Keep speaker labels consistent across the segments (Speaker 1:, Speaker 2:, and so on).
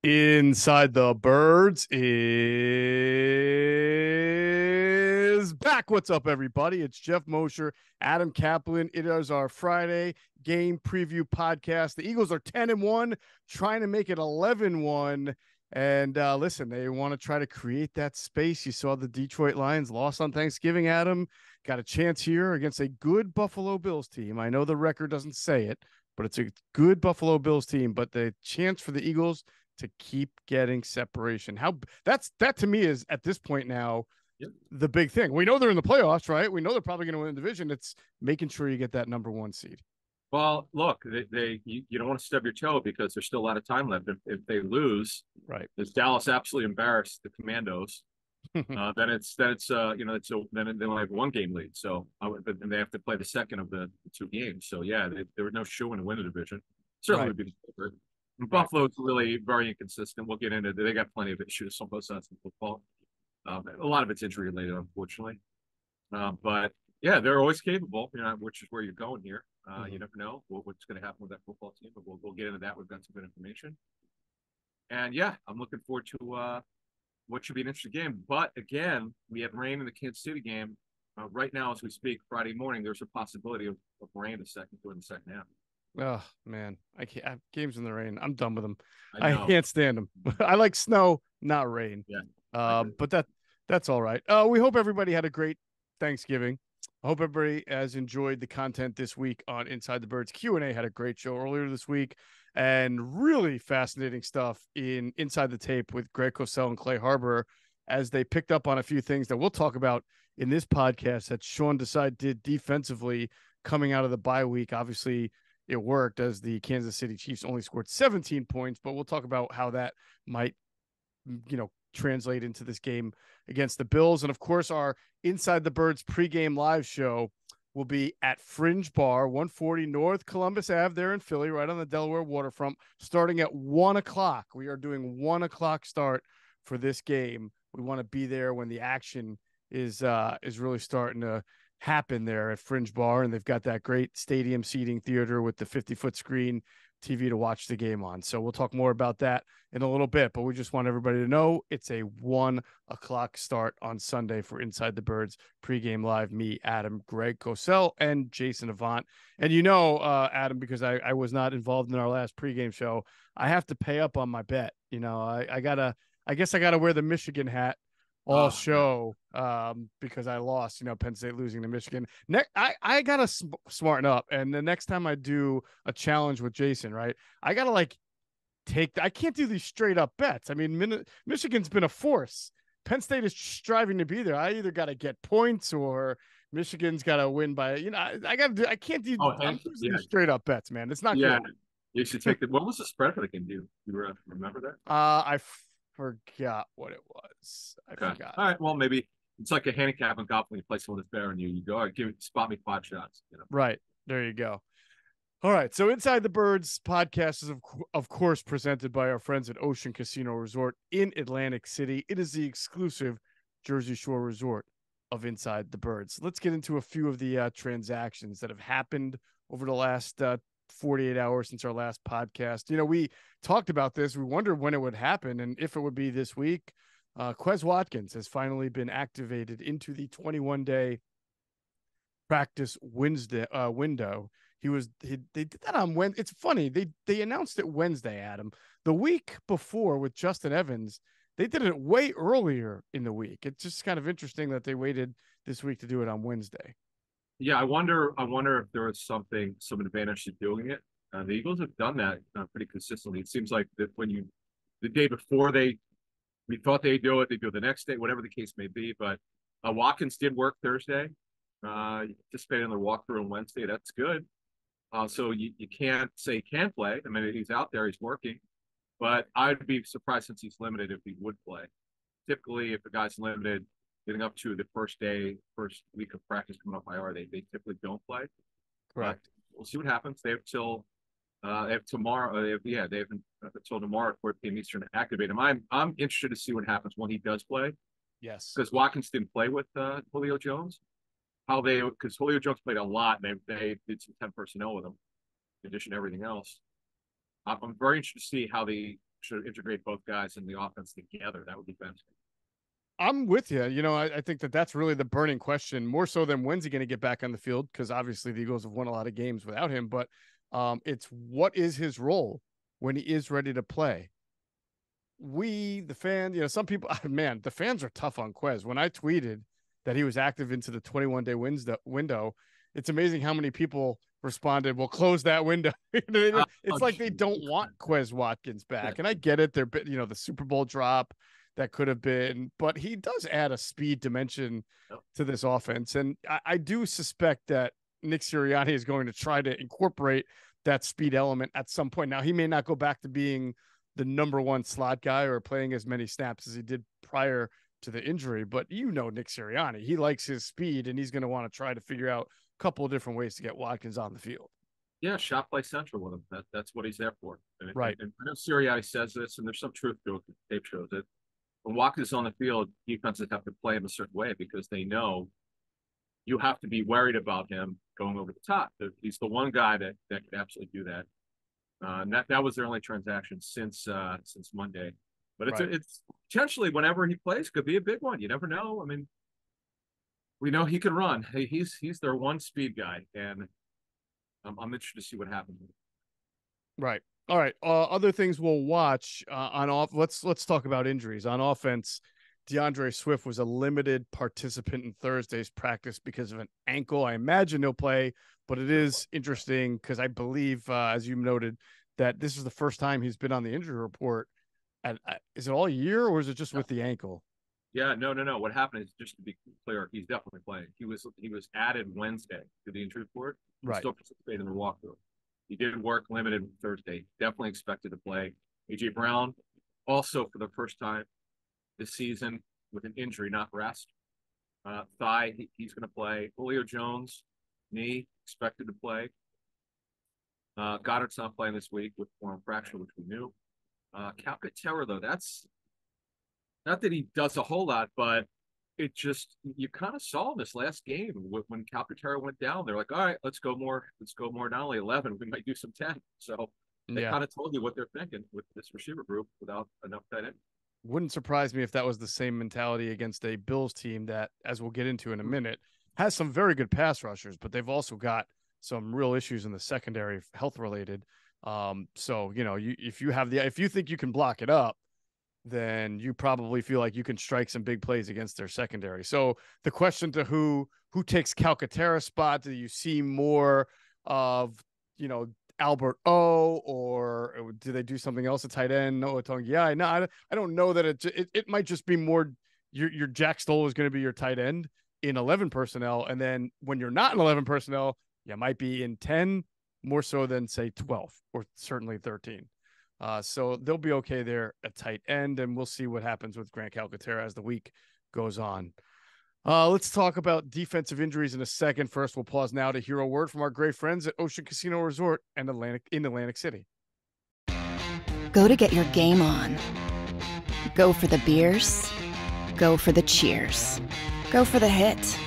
Speaker 1: Inside the Birds is back. What's up, everybody? It's Geoff Mosher, Adam Caplan. It is our Friday game preview podcast. The Eagles are 10-1, trying to make it 11-1. And listen, they want to try to create that space. You saw the Detroit Lions lost on Thanksgiving, Adam. Got a chance here against a good Buffalo Bills team. I know the record doesn't say it, but it's a good Buffalo Bills team. But the chance for the Eagles to keep getting separation. That to me is at this point now the big thing. We know they're in the playoffs, right? We know they're probably going to win the division. It's making sure you get that number one seed.
Speaker 2: Well, look, you don't want to stub your toe because there's still a lot of time left. If they lose,
Speaker 1: right?
Speaker 2: If Dallas absolutely embarrassed the Commandos, then it's then they only have one game lead. So and they have to play the second of the two games. So yeah, there was no shoe in to win the division. Certainly
Speaker 1: right.
Speaker 2: would be the favorite. Buffalo's really very inconsistent. We'll get into it. They got plenty of issues on both sides of football. A lot of it's injury related, unfortunately. But yeah, they're always capable, which is where you're going here. You never know what's going to happen with that football team, but we'll get into that. We've got some good information. And yeah, I'm looking forward to what should be an interesting game. But again, we have rain in the Kansas City game. Right now, as we speak, Friday morning, there's a possibility of rain during the second half.
Speaker 1: Oh man, I can't have games in the rain. I'm done with them.
Speaker 2: I
Speaker 1: I can't stand them. I like snow, not rain.
Speaker 2: Yeah.
Speaker 1: But that's all right. We hope everybody had a great Thanksgiving. I hope everybody has enjoyed the content this week on Inside the Birds. Q&A had a great show earlier this week, and really fascinating stuff in Inside the Tape with Greg Cosell and Clay Harbor, as they picked up on a few things that we'll talk about in this podcast that Sean Desai did defensively coming out of the bye week. Obviously, it worked as the Kansas City Chiefs only scored 17 points, but we'll talk about how that might, translate into this game against the Bills. And of course, our Inside the Birds pregame live show will be at Fringe Bar, 140 North Columbus Ave there in Philly, right on the Delaware waterfront, starting at 1:00. We are doing 1:00 start for this game. We want to be there when the action is really starting to happen there at Fringe Bar, and they've got that great stadium seating theater with the 50-foot screen TV to watch the game on. So we'll talk more about that in a little bit, but we just want everybody to know it's a 1:00 start on Sunday for Inside the Birds pregame live. Me, Adam, Greg Cosell, and Jason Avant. And Adam, because I was not involved in our last pregame show, I have to pay up on my bet. I guess I gotta wear the Michigan hat all show because I lost, Penn State losing to Michigan. I got to smarten up. And the next time I do a challenge with Jason, right, I got to I can't do these straight up bets. I mean, Michigan's been a force. Penn State is striving to be there. I either got to get points or Michigan's got to win by, I can't do these straight up bets, man. It's not good.
Speaker 2: You should take what was the spread for the game? Do you remember that?
Speaker 1: I forgot what it was. I forgot.
Speaker 2: All right. Well, maybe it's like a handicap in golf when you play someone that's better than you. You go, all right, spot me 5 shots.
Speaker 1: Right. There you go. All right. So Inside the Birds podcast is, of course, presented by our friends at Ocean Casino Resort in Atlantic City. It is the exclusive Jersey Shore resort of Inside the Birds. Let's get into a few of the transactions that have happened over the last 48 hours since our last podcast. We talked about this. We wondered when it would happen and if it would be this week. Quez Watkins has finally been activated into the 21-day practice window. They did that on Wednesday. It's funny. They announced it Wednesday, Adam. The week before with Justin Evans, they did it way earlier in the week. It's just kind of interesting that they waited this week to do it on Wednesday.
Speaker 2: Yeah, I wonder if there was some advantage to doing it. The Eagles have done that pretty consistently. It seems like that the day before we thought they'd do it, they do it the next day, whatever the case may be. But Watkins did work Thursday. Participated in the walkthrough on Wednesday. That's good. So you can't say he can't play. I mean, he's out there, he's working. But I'd be surprised since he's limited if he would play. Typically, if a guy's limited, getting up to the first week of practice coming up IR, they typically don't play.
Speaker 1: Correct.
Speaker 2: But we'll see what happens. They have tomorrow. They have until tomorrow at 4 p.m. Eastern to activate him. I'm interested to see what happens when he does play.
Speaker 1: Yes.
Speaker 2: Because Watkins didn't play with Julio Jones. Because Julio Jones played a lot. And they did some 10 personnel with him, in addition to everything else. I'm very interested to see how the should integrate both guys in the offense together. That would be fantastic.
Speaker 1: I'm with you. I think that's really the burning question, more so than when's he going to get back on the field, because obviously the Eagles have won a lot of games without him. But it's what is his role when he is ready to play. The fans, some people, man, the fans are tough on Quez. When I tweeted that he was active into the 21-day window, it's amazing how many people responded, "Well, close that window." It's like they don't want Quez Watkins back, and I get it. They're, the Super Bowl drop that could have been, but he does add a speed dimension to this offense, and I do suspect that Nick Sirianni is going to try to incorporate that speed element at some point. Now, he may not go back to being the number one slot guy or playing as many snaps as he did prior to the injury, but Nick Sirianni, he likes his speed, and he's going to want to try to figure out a couple of different ways to get Watkins on the field.
Speaker 2: Yeah, shot play central with him. That's what he's there for.
Speaker 1: Right.
Speaker 2: And I know Sirianni says this, and there's some truth to it. The tape shows it. When Watkins is on the field, defenses have to play him a certain way because they know you have to be worried about him going over the top. He's the one guy that could absolutely do that. And that was their only transaction since Monday. But it's potentially, whenever he plays, could be a big one. You never know. I mean, we know he can run. He's their one speed guy, and I'm interested to see what happens.
Speaker 1: Right. All right. Other things we'll watch on off. Let's talk about injuries on offense. DeAndre Swift was a limited participant in Thursday's practice because of an ankle. I imagine he'll play, but it is interesting because I believe, as you noted, that this is the first time he's been on the injury report. And is it all year, or is it just with the ankle?
Speaker 2: Yeah, no. What happened is, just to be clear, he's definitely playing. He was added Wednesday to the injury report. He still participated in the walkthrough. He did work limited Thursday. Definitely expected to play. AJ Brown also for the first time this season with an injury, not rest. Thigh, he's going to play. Julio Jones, knee, expected to play. Goddard's not playing this week with forearm fracture, which we knew. Calcaterra, though, that's not that he does a whole lot, but it just, you kind of saw this last game when Calcaterra went down. They're like, all right, let's go more. Not only 11, we might do some 10. So they kind of told you what they're thinking with this receiver group without enough tight end.
Speaker 1: Wouldn't surprise me if that was the same mentality against a Bills team that, as we'll get into in a minute, has some very good pass rushers, but they've also got some real issues in the secondary, health related. So if you think you can block it up, then you probably feel like you can strike some big plays against their secondary. So the question to who takes Calcaterra's spot, do you see more of, Albert O, or do they do something else at tight end? No, yeah, no, I don't know that it might just be more your Jack Stoll is going to be your tight end in 11 personnel. And then when you're not in 11 personnel, you might be in 10 more so than say 12 or certainly 13. So they'll be okay there at tight end, and we'll see what happens with Grant Calcaterra as the week goes on. Let's talk about defensive injuries in a second. First, we'll pause now to hear a word from our great friends at Ocean Casino Resort and Atlantic City.
Speaker 3: Go to get your game on. Go for the beers. Go for the cheers. Go for the hit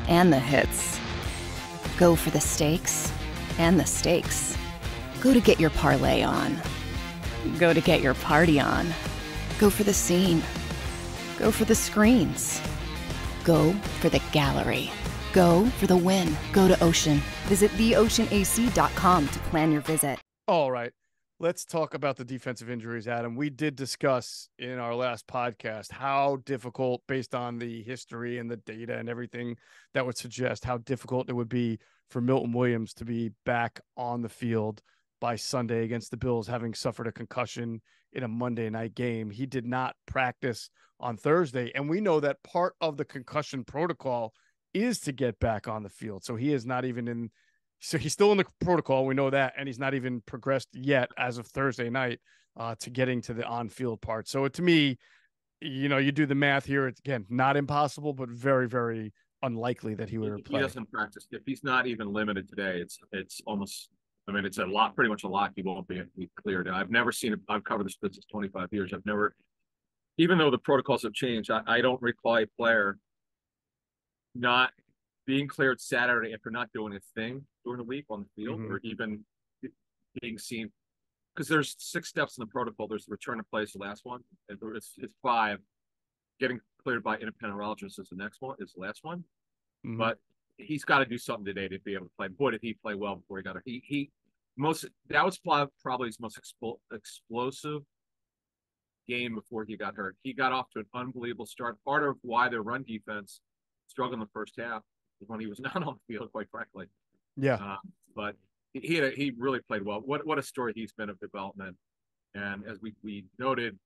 Speaker 3: and the hits. Go for the stakes and the stakes. Go to get your parlay on. Go to get your party on. Go for the scene. Go for the screens. Go for the gallery. Go for the win. Go to Ocean. Visit theoceanac.com to plan your visit.
Speaker 1: All right. Let's talk about the defensive injuries, Adam. We did discuss in our last podcast how difficult, based on the history and the data and everything, that would suggest how difficult it would be for Milton Williams to be back on the field by Sunday against the Bills, having suffered a concussion in a Monday night game. He did not practice on Thursday, and we know that part of the concussion protocol is to get back on the field. So he is not even in. So he's still in the protocol. We know that, and he's not even progressed yet as of Thursday night to getting to the on-field part. So to me, you do the math here. It's, again, not impossible, but very, very unlikely that he would play.
Speaker 2: He doesn't practice. If he's not even limited today, it's almost. I mean, it's pretty much a lock. He won't be cleared. I've never seen it. I've covered this business 25 years. I've never, even though the protocols have changed, I don't recall a player not being cleared Saturday after not doing a thing during the week on the field, or even being seen because there's 6 steps in the protocol. There's the return to play is the last one, and it's 5. Getting cleared by independent neurologist is the next one, is the last one.
Speaker 1: Mhm.
Speaker 2: But he's got to do something today to be able to play. Boy, did he play well before he got it. That was probably his most explosive game before he got hurt. He got off to an unbelievable start. Part of why their run defense struggled in the first half was when he was not on the field, quite frankly.
Speaker 1: Yeah.
Speaker 2: But he really played well. What a story he's been of development. And as we noted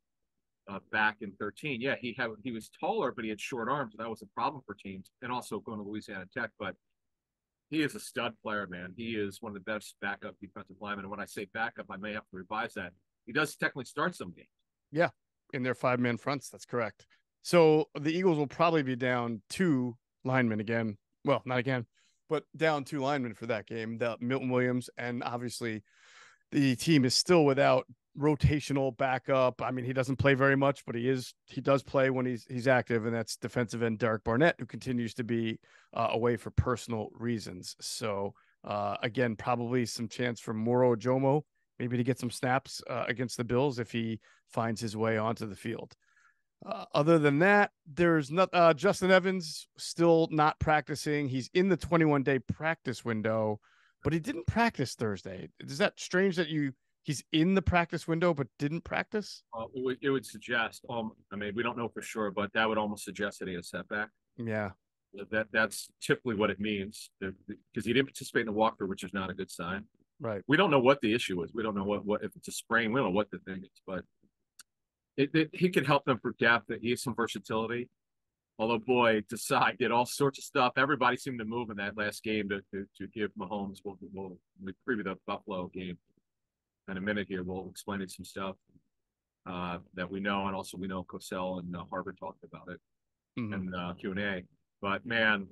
Speaker 2: back in 13, yeah, he was taller, but he had short arms. And that was a problem for teams, and also going to Louisiana Tech. But he is a stud player, man. He is one of the best backup defensive linemen. And when I say backup, I may have to revise that. He does technically start some games.
Speaker 1: Yeah, in their 5-man fronts. That's correct. So the Eagles will probably be down 2 linemen again. Well, not again, but down 2 linemen for that game. The Milton Williams, and obviously the team is still without rotational backup. I mean, he doesn't play very much, but he does play when he's active, and that's defensive end Derek Barnett, who continues to be away for personal reasons. So again, probably some chance for Moro Jomo maybe to get some snaps against the Bills if he finds his way onto the field. Other than that, there's not Justin Evans still not practicing. He's in the 21-day practice window, but he didn't practice Thursday. Is that strange that he's in the practice window but didn't practice?
Speaker 2: It would suggest. I mean, we don't know for sure, but that would almost suggest that he had a setback.
Speaker 1: Yeah,
Speaker 2: that's typically what it means, because he didn't participate in the walkthrough, which is not a good sign.
Speaker 1: right.
Speaker 2: We don't know what the issue is. We don't know what if it's a sprain. We don't know what the thing is, but he can help them for depth. That he has some versatility. Although, boy, Desai did all sorts of stuff. Everybody seemed to move in that last game to give Mahomes. We'll preview the Buffalo game in a minute here. We'll explain some stuff that we know, and also we know Cosell and Harvard talked about it in Q&A. But man,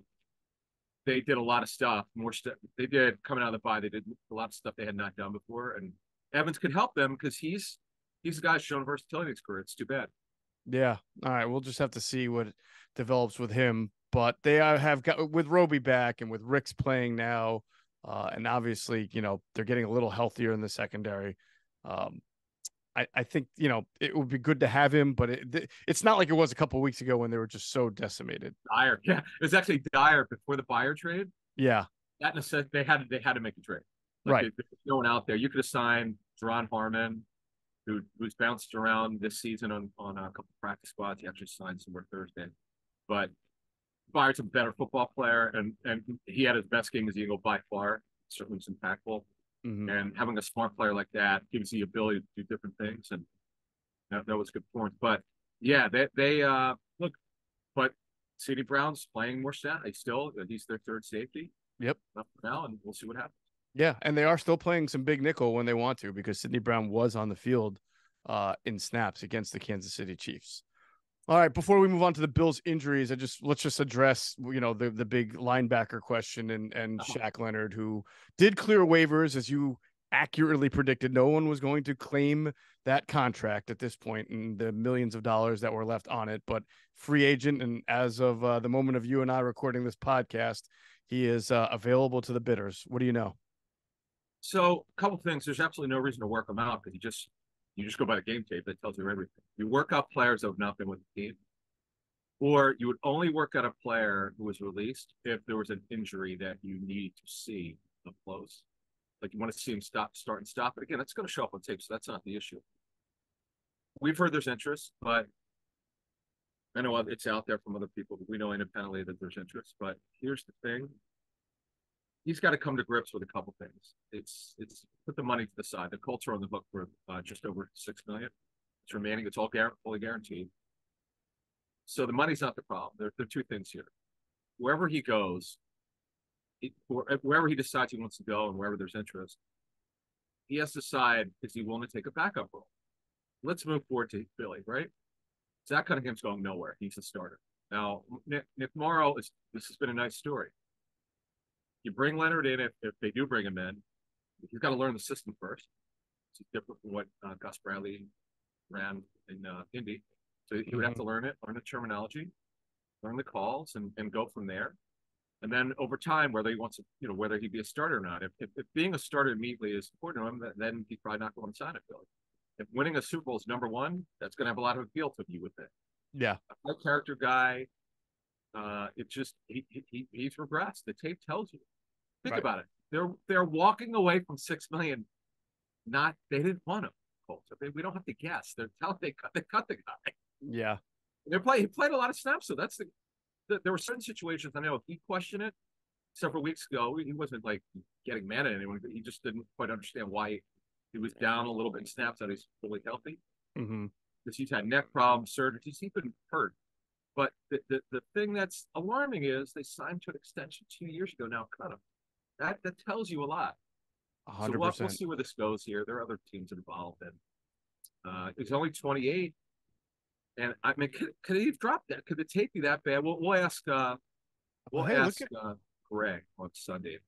Speaker 2: they did a lot of stuff. More stuff they did coming out of the bye. They did a lot of stuff they had not done before, and Evans could help them because he's a guy shown versatility in his career. It's too bad.
Speaker 1: Yeah. All right. We'll just have to see what develops with him. But they have got, with Roby back and with Ricks playing now, and obviously, they're getting a little healthier in the secondary. I think, it would be good to have him, but it's not like it was a couple of weeks ago when they were just so decimated.
Speaker 2: Dire. Yeah. It was actually dire before the Buyer trade.
Speaker 1: Yeah.
Speaker 2: That necessity, they had to make a trade.
Speaker 1: Right.
Speaker 2: There's no one out there. You could have signed Teron Harmon, who's bounced around this season on a couple of practice squads. He actually signed somewhere Thursday. But Byard's a better football player, and he had his best game as Eagle by far. Certainly was impactful.
Speaker 1: Mm-hmm.
Speaker 2: And having a smart player like that gives you the ability to do different things, and that was a good point. But yeah, they look. But C.D. Brown's playing more stat. He's their third safety.
Speaker 1: Yep.
Speaker 2: Now, and we'll see what happens.
Speaker 1: Yeah, and they are still playing some big nickel when they want to, because Sidney Brown was on the field in snaps against the Kansas City Chiefs. All right, before we move on to the Bills' injuries, let's just address the big linebacker question and Shaq Leonard, who did clear waivers, as you accurately predicted. No one was going to claim that contract at this point and the millions of dollars that were left on it, but free agent, and as of the moment of you and I recording this podcast, he is available to the bidders. What do you know?
Speaker 2: So, a couple things. There's absolutely no reason to work them out, because you just go by the game tape that tells you everything. You work out players that have not been with the team, or you would only work out a player who was released if there was an injury that you need to see up close. Like you want to see him start and stop. But again, that's going to show up on tape, so that's not the issue. We've heard there's interest, but I know it's out there from other people. But we know independently that there's interest. But here's the thing. He's got to come to grips with a couple things. It's put the money to the side. The Colts are on the hook for just over $6 million. It's remaining. It's all fully guaranteed. So the money's not the problem. There are two things here. Wherever he goes, wherever he decides he wants to go, and wherever there's interest, he has to decide, is he willing to take a backup role? Let's move forward to Philly, right? Zach Cunningham's going nowhere. He's a starter. Now, Nick Morrow, this has been a nice story. You bring Leonard in, if they do bring him in, he's got to learn the system first. It's different from what Gus Bradley ran in Indy. So he would have to learn it, learn the terminology, learn the calls, and go from there. And then over time, whether he wants to, whether he'd be a starter or not. If being a starter immediately is important to him, then he's probably not going to sign it, Billy. If winning a Super Bowl is number one, that's going to have a lot of appeal to you with it.
Speaker 1: Yeah.
Speaker 2: A high character guy, it just he's regressed. The tape tells you. Think about it. They're walking away from $6 million. They didn't want him. Colts. We don't have to guess. They cut the guy.
Speaker 1: Yeah.
Speaker 2: He played a lot of snaps, so that's there were certain situations. I know he questioned it several weeks ago. He wasn't like getting mad at anyone, but he just didn't quite understand why he was down a little bit in snaps that he's fully healthy. Because he's had neck problems, surgeries. He's been hurt. But the thing that's alarming is they signed to an extension 2 years ago. Now cut him. That tells you a lot.
Speaker 1: 100%.
Speaker 2: So we'll see where this goes here. There are other teams involved, and he's only 28. And I mean, could he have dropped that? Could the tape be that bad? We'll ask. Greg on Sunday.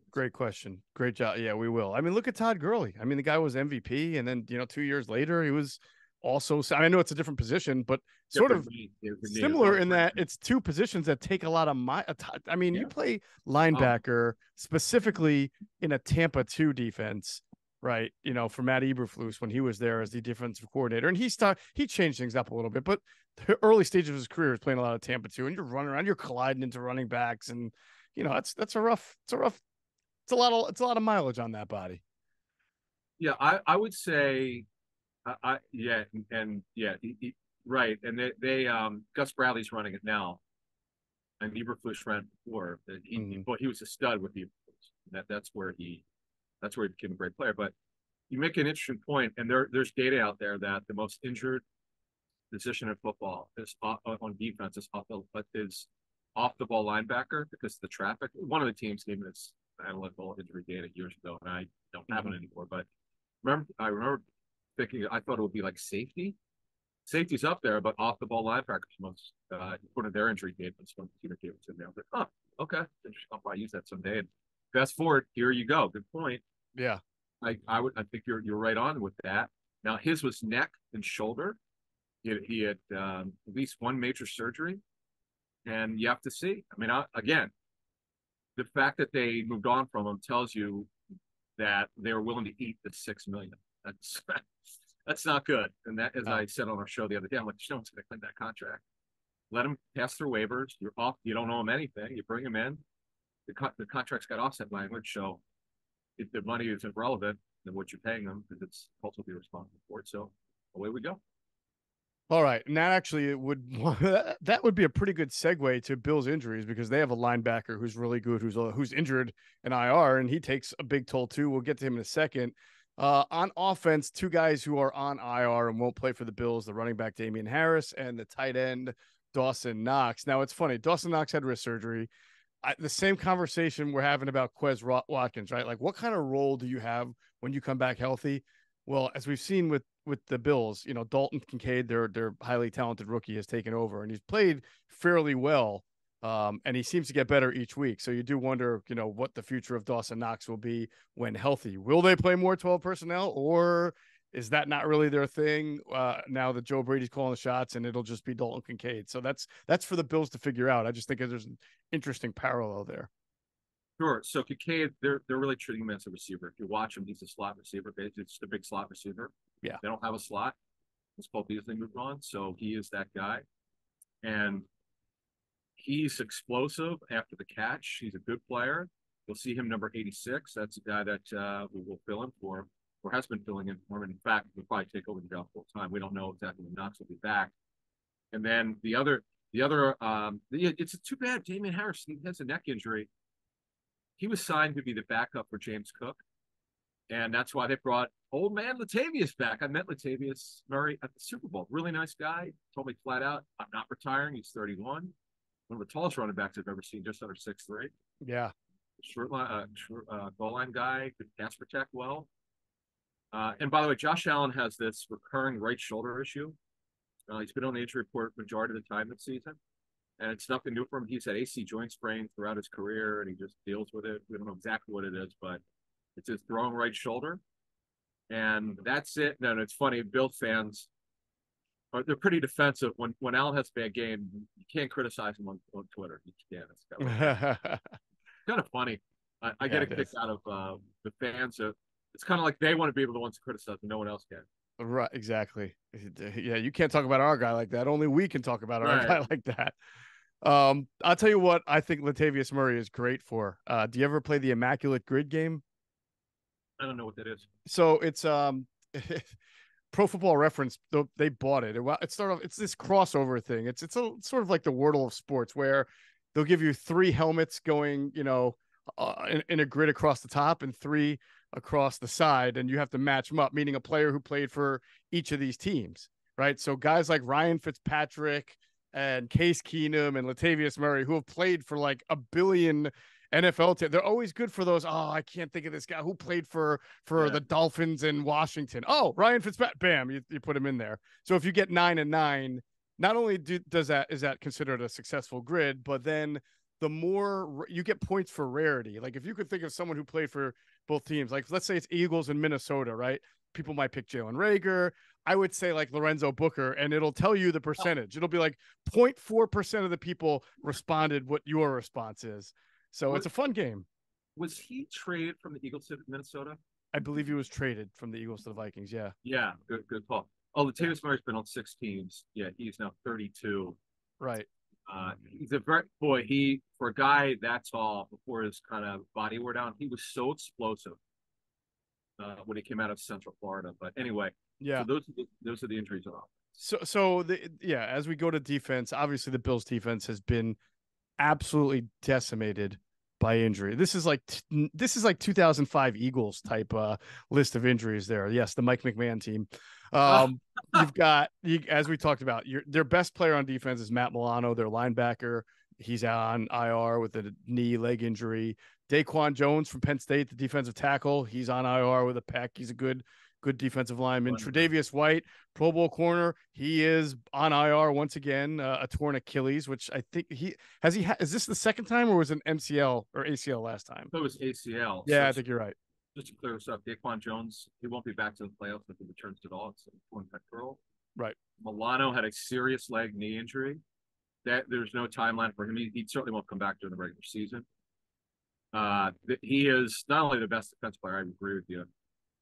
Speaker 1: Great question. Great job. Yeah, we will. I mean, look at Todd Gurley. I mean, the guy was MVP, and then 2 years later, he was also. I know it's a different position, but sort of similar in that it's two positions that take a lot of I mean, you play linebacker specifically in a Tampa 2 defense, right? For Matt Eberflus when he was there as the defensive coordinator, and he changed things up a little bit, but the early stage of his career is playing a lot of Tampa 2, and you're running around, you're colliding into running backs, and it's a lot of mileage on that body.
Speaker 2: Yeah, I would say, right. And they Gus Bradley's running it now, and Eberflus ran before. But he was a stud with Eberflus. That's where he became a great player. But you make an interesting point, and there's data out there that the most injured position in football is on defense is off the ball linebacker because of the traffic. One of the teams gave me this analytical injury data years ago, and I don't have it anymore. But I remember thinking, I thought it would be like safety. Safety's up there, but off the ball linebackers most according to their injury data. That's when Peter gave it to me. I was like, oh, okay, I'll probably use that someday. And fast forward, here you go. Good point.
Speaker 1: Yeah,
Speaker 2: I think you're right on with that. Now his was neck and shoulder. He had at least one major surgery. And you have to see. I mean, again, the fact that they moved on from him tells you that they were willing to eat the $6 million. That's not good. And that, as I said on our show the other day, I'm like, no one's going to claim that contract. Let him pass through waivers. You're off. You don't owe him anything. You bring him in. The contract's got offset language, so if the money is irrelevant, then what you're paying them, because it's also be responsible for it. So away we go.
Speaker 1: All right, and that actually that would be a pretty good segue to Bill's injuries because they have a linebacker who's really good, who's injured in IR, and he takes a big toll too. We'll get to him in a second. On offense, two guys who are on IR and won't play for the Bills: the running back Damian Harris and the tight end Dawson Knox. Now it's funny, Dawson Knox had wrist surgery. The same conversation we're having about Quez Watkins, right? Like, what kind of role do you have when you come back healthy? Well, as we've seen with the Bills, Dalton Kincaid, their highly talented rookie, has taken over, and he's played fairly well, and he seems to get better each week. So you do wonder, what the future of Dawson Knox will be when healthy. Will they play more 12 personnel, or is that not really their thing now that Joe Brady's calling the shots, and it'll just be Dalton Kincaid? So that's for the Bills to figure out. I just think there's an interesting parallel there.
Speaker 2: Sure. So Kincaid, they're really treating him as a receiver. If you watch him, he's a slot receiver. It's just a big slot receiver.
Speaker 1: Yeah.
Speaker 2: They don't have a slot. It's Paul Beasley moved on, so he is that guy. And he's explosive after the catch. He's a good player. You'll see him number 86. That's a guy that we will fill in for him, or has been filling in for him. In fact, we'll probably take over the job full time. We don't know exactly when Knox will be back. And then the other, it's too bad Damian Harris, he has a neck injury. He was signed to be the backup for James Cook, and that's why they brought old man Latavius back. I met Latavius Murray at the Super Bowl. Really nice guy. Told me flat out, I'm not retiring. He's 31. One of the tallest running backs I've ever seen, just under 6'3".
Speaker 1: Yeah.
Speaker 2: Short goal line guy, could pass protect well. And by the way, Josh Allen has this recurring right shoulder issue. He's been on the injury report majority of the time this season. And it's nothing new for him. He's had AC joint sprain throughout his career, and he just deals with it. We don't know exactly what it is, but it's his throwing right shoulder. And that's it. No, it's funny. Bill fans, they're pretty defensive. When Allen has a bad game, you can't criticize him on Twitter. You can't. It's kind of funny. I get
Speaker 1: Yeah,
Speaker 2: a
Speaker 1: it
Speaker 2: kick
Speaker 1: is.
Speaker 2: out of the fans. It's kind of like they want to be the ones to criticize, and no one else can.
Speaker 1: Right, exactly. Yeah, you can't talk about our guy like that. Only we can talk about our
Speaker 2: Right.
Speaker 1: guy like that. I'll tell you what I think Latavius Murray is great for. Do you ever play the Immaculate Grid game?
Speaker 2: I don't know what that is.
Speaker 1: So it's Pro Football Reference. They bought it. It's sort of it's this crossover thing. It's sort of like the Wordle of sports where they'll give you three helmets going, in a grid across the top and three across the side, and you have to match them up. Meaning a player who played for each of these teams, right? So guys like Ryan Fitzpatrick and Case Keenum and Latavius Murray, who have played for like a billion NFL teams. They're always good for those. Oh, I can't think of this guy who played for
Speaker 2: Yeah.
Speaker 1: the Dolphins in Washington. Oh, Ryan Fitzpatrick. Bam, you put him in there. So if you get 9-9, not only is that considered a successful grid, but then the more you get points for rarity. Like if you could think of someone who played for both teams, like let's say it's Eagles and Minnesota, right? People might pick Jalen Rager. I would say like Lorenzo Booker, and it'll tell you the percentage. It'll be like 0.4% of the people responded what your response is. So it's a fun game.
Speaker 2: Was he traded from the Eagles to Minnesota?
Speaker 1: I believe he was traded from the Eagles to the Vikings. Yeah.
Speaker 2: Yeah, good call. Oh, Latavius Murray's been on 6 teams. Yeah, he's now 32.
Speaker 1: Right.
Speaker 2: He's a very boy. He for a guy that tall before his kind of body wore down, he was so explosive when he came out of Central Florida. But anyway,
Speaker 1: Yeah.
Speaker 2: so those are the injuries off.
Speaker 1: As we go to defense, obviously the Bills defense has been absolutely decimated by injury. This is like 2005 Eagles type list of injuries there. Yes, the Mike McMahon team. You've got as we talked about, their best player on defense is Matt Milano, their linebacker. He's on IR with a knee leg injury. Daquan Jones from Penn State, the defensive tackle, he's on IR with a pec. He's a good defensive lineman. Tre'Davious White, Pro Bowl corner, he is on IR once again, a torn Achilles, which I think is this the second time or was it an MCL or ACL last time?
Speaker 2: It was ACL.
Speaker 1: Yeah,
Speaker 2: So
Speaker 1: I think you're right.
Speaker 2: just to clear this up, Daquan Jones, he won't be back to the playoffs if he returns at all. It's a torn pectoral.
Speaker 1: Right.
Speaker 2: Milano had a serious leg knee injury. That there's no timeline for him. He certainly won't come back during the regular season. He is not only the best defense player, I agree with you.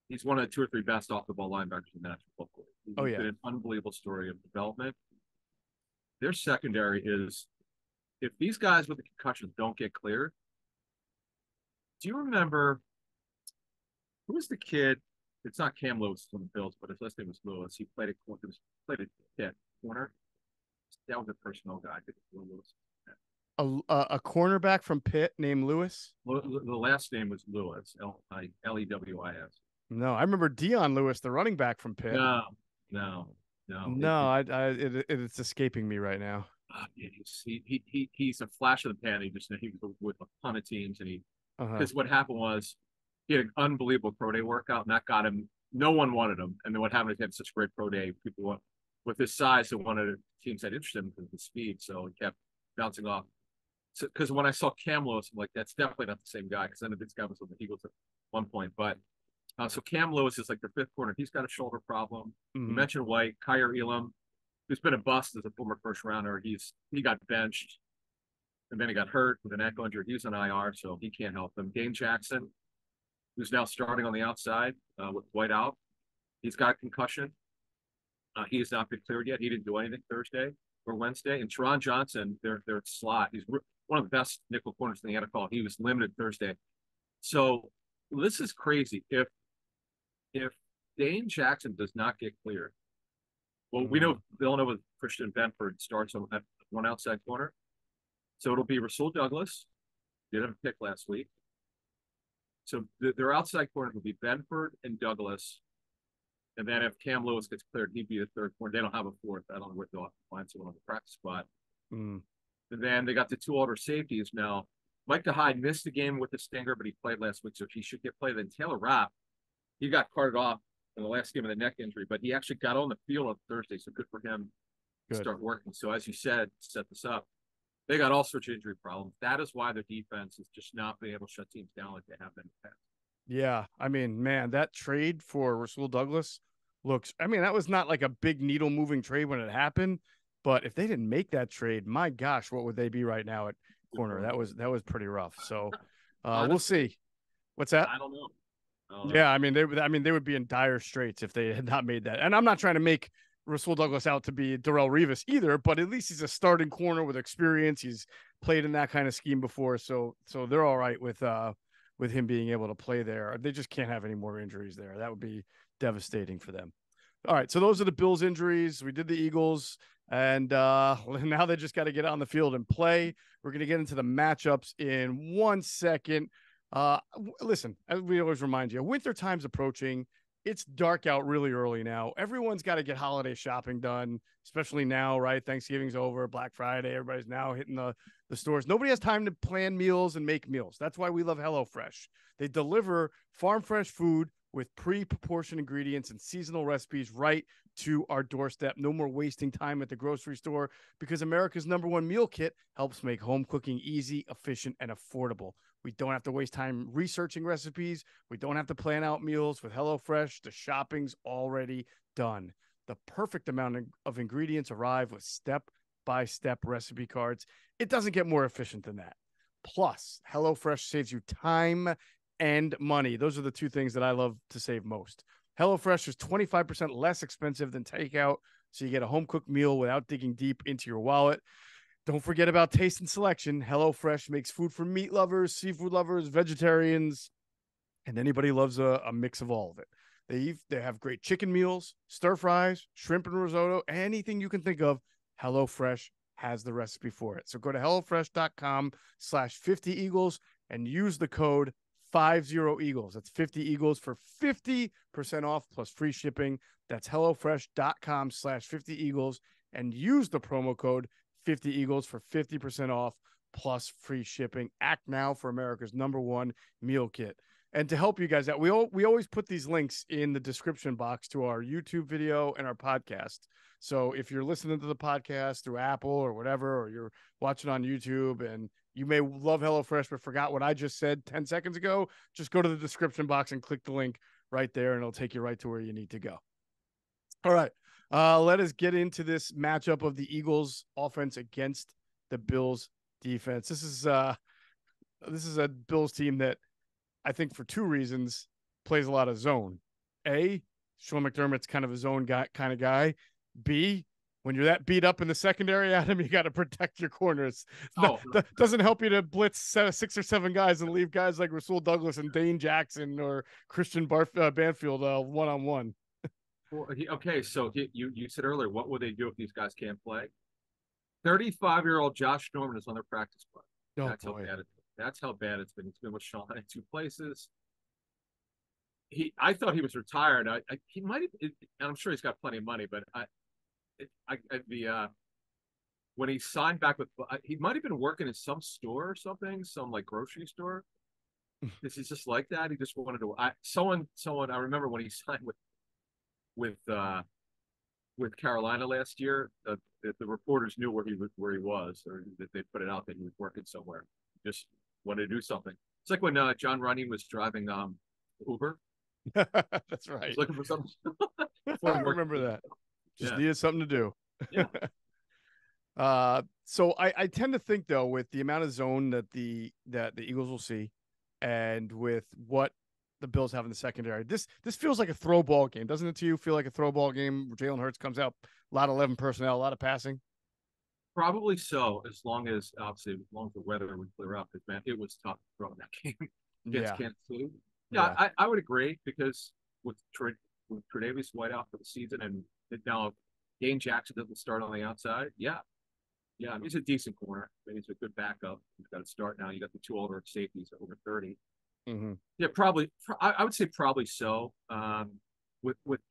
Speaker 2: He's one of the 2 or 3 best off the ball linebackers in the National Football League.
Speaker 1: Oh, yeah.
Speaker 2: Been an unbelievable story of development. Their secondary is, if these guys with the concussions don't get cleared, do you remember who was the kid? It's not Cam Lewis from the Bills, but his last name was Lewis. He played a corner. That was a personnel guy. I think it was Lewis.
Speaker 1: A cornerback from Pitt named Lewis.
Speaker 2: The last name was Lewis, Lewis.
Speaker 1: No, I remember Dion Lewis, the running back from Pitt.
Speaker 2: No.
Speaker 1: It's escaping me right now.
Speaker 2: He's a flash of the pan. He was with a ton of teams, and because
Speaker 1: Uh-huh.
Speaker 2: what happened was he had an unbelievable pro day workout, and that got him. No one wanted him, and then what happened is he had such a great pro day. People want with his size, so one of the teams had interest in him because of his speed, so he kept bouncing off. So, because when I saw Cam Lewis, I'm like, that's definitely not the same guy. Because I know this guy was with the Eagles at one point. But so Cam Lewis is like the 5th corner. He's got a shoulder problem.
Speaker 1: Mhm.
Speaker 2: You mentioned White, Kyer Elam, who's been a bust as a former first rounder. He got benched, and then he got hurt with an ankle injury. He's on IR, so he can't help them. Dane Jackson, who's now starting on the outside with White out, he's got a concussion. He has not been cleared yet. He didn't do anything Thursday or Wednesday. And Teron Johnson, their slot, he's one of the best nickel corners in the NFL. He was limited Thursday. So this is crazy. If Dane Jackson does not get cleared, well, we know Villanova Christian Benford starts at one outside corner. So it'll be Rasul Douglas. Did have a pick last week. So their outside corner will be Benford and Douglas. And then if Cam Lewis gets cleared, he'd be the 3rd corner. They don't have a 4th. I don't know where they'll find someone on the practice spot.
Speaker 1: Mm.
Speaker 2: And then they got the 2 older safeties now. Micah Hyde missed the game with the stinger, but he played last week, so he should get played. Then Taylor Rapp, he got carted off in the last game of the neck injury, but he actually got on the field on Thursday, so good for him to start working. So as you said, set this up. They got all sorts of injury problems. That is why their defense is just not being able to shut teams down like they have been in the past.
Speaker 1: Yeah, I mean, man, that trade for Rasul Douglas looks. I mean, that was not like a big needle moving trade when it happened, but if they didn't make that trade, my gosh, what would they be right now at corner? That was pretty rough. So we'll see. What's that?
Speaker 2: I don't know.
Speaker 1: Yeah, I mean they would be in dire straits if they had not made that. And I'm not trying to make Rasul Douglas out to be Darrelle Revis either, but at least he's a starting corner with experience. He's played in that kind of scheme before, so they're all right with him being able to play there. They just can't have any more injuries there. That would be devastating for them. All right, so those are the Bills injuries. We did the Eagles, and now they just got to get on the field and play. We're going to get into the matchups in 1 second. Listen, as we always remind you, winter time's approaching. It's dark out really early now. Everyone's got to get holiday shopping done, especially now, right? Thanksgiving's over, Black Friday. Everybody's now hitting the stores. Nobody has time to plan meals and make meals. That's why we love HelloFresh. They deliver farm fresh food with pre-proportioned ingredients and seasonal recipes right to our doorstep. No more wasting time at the grocery store, because America's #1 meal kit helps make home cooking easy, efficient, and affordable. We don't have to waste time researching recipes. We don't have to plan out meals. With HelloFresh, the shopping's already done. The perfect amount of ingredients arrive with step-by-step recipe cards. It doesn't get more efficient than that. Plus, HelloFresh saves you time and money. Those are the two things that I love to save most. HelloFresh is 25% less expensive than takeout, so you get a home-cooked meal without digging deep into your wallet. Don't forget about taste and selection. HelloFresh makes food for meat lovers, seafood lovers, vegetarians, and anybody who loves a mix of all of it. They have great chicken meals, stir fries, shrimp and risotto, anything you can think of. HelloFresh has the recipe for it. So go to HelloFresh.com/50Eagles and use the code 50Eagles. That's 50 Eagles for 50% off plus free shipping. That's HelloFresh.com/50 Eagles and use the promo code 50 Eagles for 50% off plus free shipping. Act now for America's #1 meal kit. And to help you guys out, we always put these links in the description box to our YouTube video and our podcast. So if you're listening to the podcast through Apple or whatever, or you're watching on YouTube and you may love HelloFresh but forgot what I just said 10 seconds ago, just go to the description box and click the link right there, and it'll take you right to where you need to go. All right. Let us get into this matchup of the Eagles offense against the Bills defense. This is a Bills team that I think for two reasons plays a lot of zone. A, Sean McDermott's kind of a zone guy, kind of guy. B, when you're that beat up in the secondary, Adam, you got to protect your corners. Doesn't help you to blitz 6 or 7 guys and leave guys like Rasul Douglas and Dane Jackson or Christian Banfield one-on-one.
Speaker 2: Well, okay, so you said earlier, what would they do if these guys can't play? 35-year-old Josh Norman is on their practice squad. That's how bad it's been. It's been with Sean in 2 places. I thought he was retired. He might have. I'm sure he's got plenty of money, but when he signed back with, he might have been working in some store or something, some like grocery store. Because he's just like that. He just wanted to. Someone. I remember when he signed with Carolina last year. The reporters knew where he was, or that they put it out that he was working somewhere. Just wanted to do something. It's like when John Running was driving Uber.
Speaker 1: That's right.
Speaker 2: He's looking for something.
Speaker 1: I remember that. Just needed something to do.
Speaker 2: Yeah.
Speaker 1: So I tend to think, though, with the amount of zone that the Eagles will see, and with what the Bills have in the secondary, this feels like a throw ball game, doesn't it? To you, feel like a throw ball game? Jalen Hurts comes out, a lot of 11 personnel, a lot of passing.
Speaker 2: Probably so, as long as the weather would clear up. Because man, it was tough to throw in that game against Kansas City. Yeah, I would agree, because with Tre'Davious White out for the season, and now Dane Jackson doesn't start on the outside. Yeah, he's a decent corner. Maybe he's a good backup. You've got to start now. You got the 2 older safeties over 30.
Speaker 1: Mm-hmm.
Speaker 2: Yeah, probably. I would say probably so. With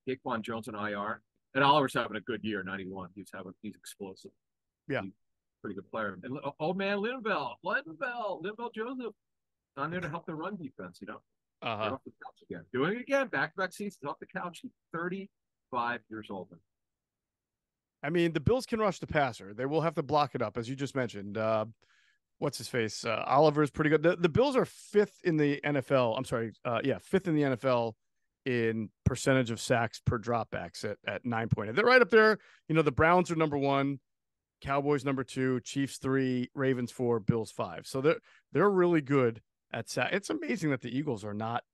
Speaker 2: Caplan Jones and IR, and Oliver's having a good year. 91. He's explosive.
Speaker 1: Yeah,
Speaker 2: he's a pretty good player. And old man Linval Joseph on there to help the run defense. Off the couch again, doing it again. Back-to-back seasons off the couch. He's 35 years old.
Speaker 1: I mean, the Bills can rush the passer. They will have to block it up, as you just mentioned. What's his face? Oliver's pretty good. The Bills are 5th in the NFL. I'm sorry. 5th in the NFL in percentage of sacks per dropbacks at 9.8. They're right up there. The Browns are number 1, Cowboys number 2, Chiefs 3, Ravens 4, Bills 5. So they're really good at sack. It's amazing that the Eagles are not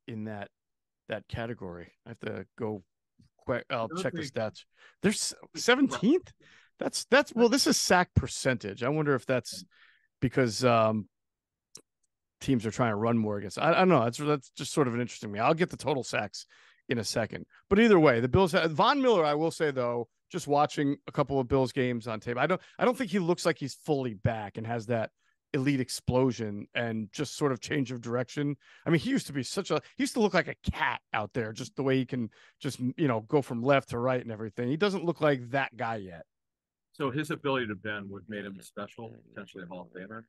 Speaker 1: in that category. I have to go quick. I'll check the stats. They're 17th. That's well, this is sack percentage. I wonder if that's because teams are trying to run more against. I don't know. That's just sort of an interesting me. I'll get the total sacks in a second. But either way, the Bills Von Miller, I will say though, just watching a couple of Bills games on tape, I don't think he looks like he's fully back and has that elite explosion and just sort of change of direction. I mean, he used to look like a cat out there, just the way he can just, go from left to right and everything. He doesn't look like that guy yet.
Speaker 2: So his ability to bend would made him special, potentially a Hall of Famer.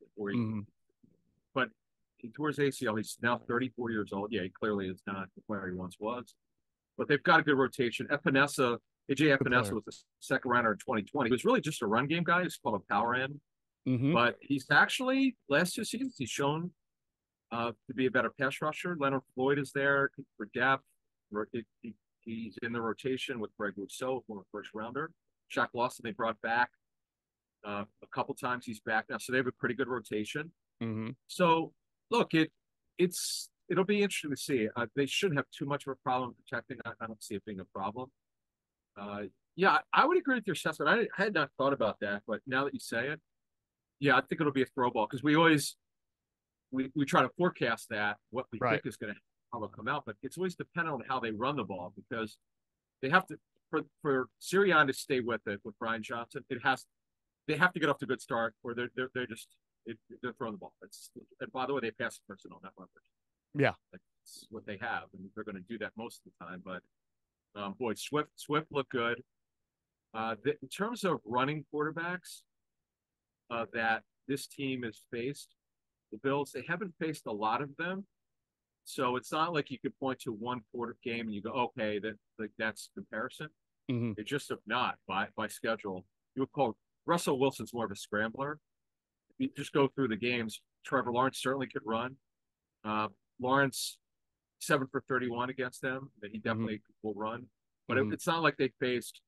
Speaker 2: But he tore his ACL. He's now 34 years old. Yeah, he clearly is not the player he once was. But they've got a good rotation. AJ Epinesa was the second rounder in 2020. He was really just a run game guy. He's called a power end. But he's actually, last 2 seasons, he's shown to be a better pass rusher. Leonard Floyd is there for depth. He's in the rotation with Greg Rousseau, former first rounder. Shaq Lawson, they brought back a couple times. He's back now. So they have a pretty good rotation. So, look, it'll be interesting to see. They shouldn't have too much of a problem protecting. I don't see it being a problem. Yeah, I would agree with your assessment. I had not thought about that, but now that you say it, yeah, I think it'll be a throw ball because we always we try to forecast what we think is going to how it'll come out, but it's always dependent on how they run the ball because they have to for Sirianni to stay with it with Brian Johnson. They have to get off to a good start, or they're throwing the ball. And by the way, they pass the person on that one.
Speaker 1: Yeah,
Speaker 2: that's what they have, and they're going to do that most of the time. But boy, Swift looked good. In terms of running quarterbacks that this team has faced, the Bills, they haven't faced a lot of them. So it's not like you could point to one quarter game and you go, okay, that's comparison. They just have not by schedule. You would call Russell Wilson's more of a scrambler. If you just go through the games, Trevor Lawrence certainly could run. Lawrence 7 for 31 against them. That he definitely will run. But it's not like they faced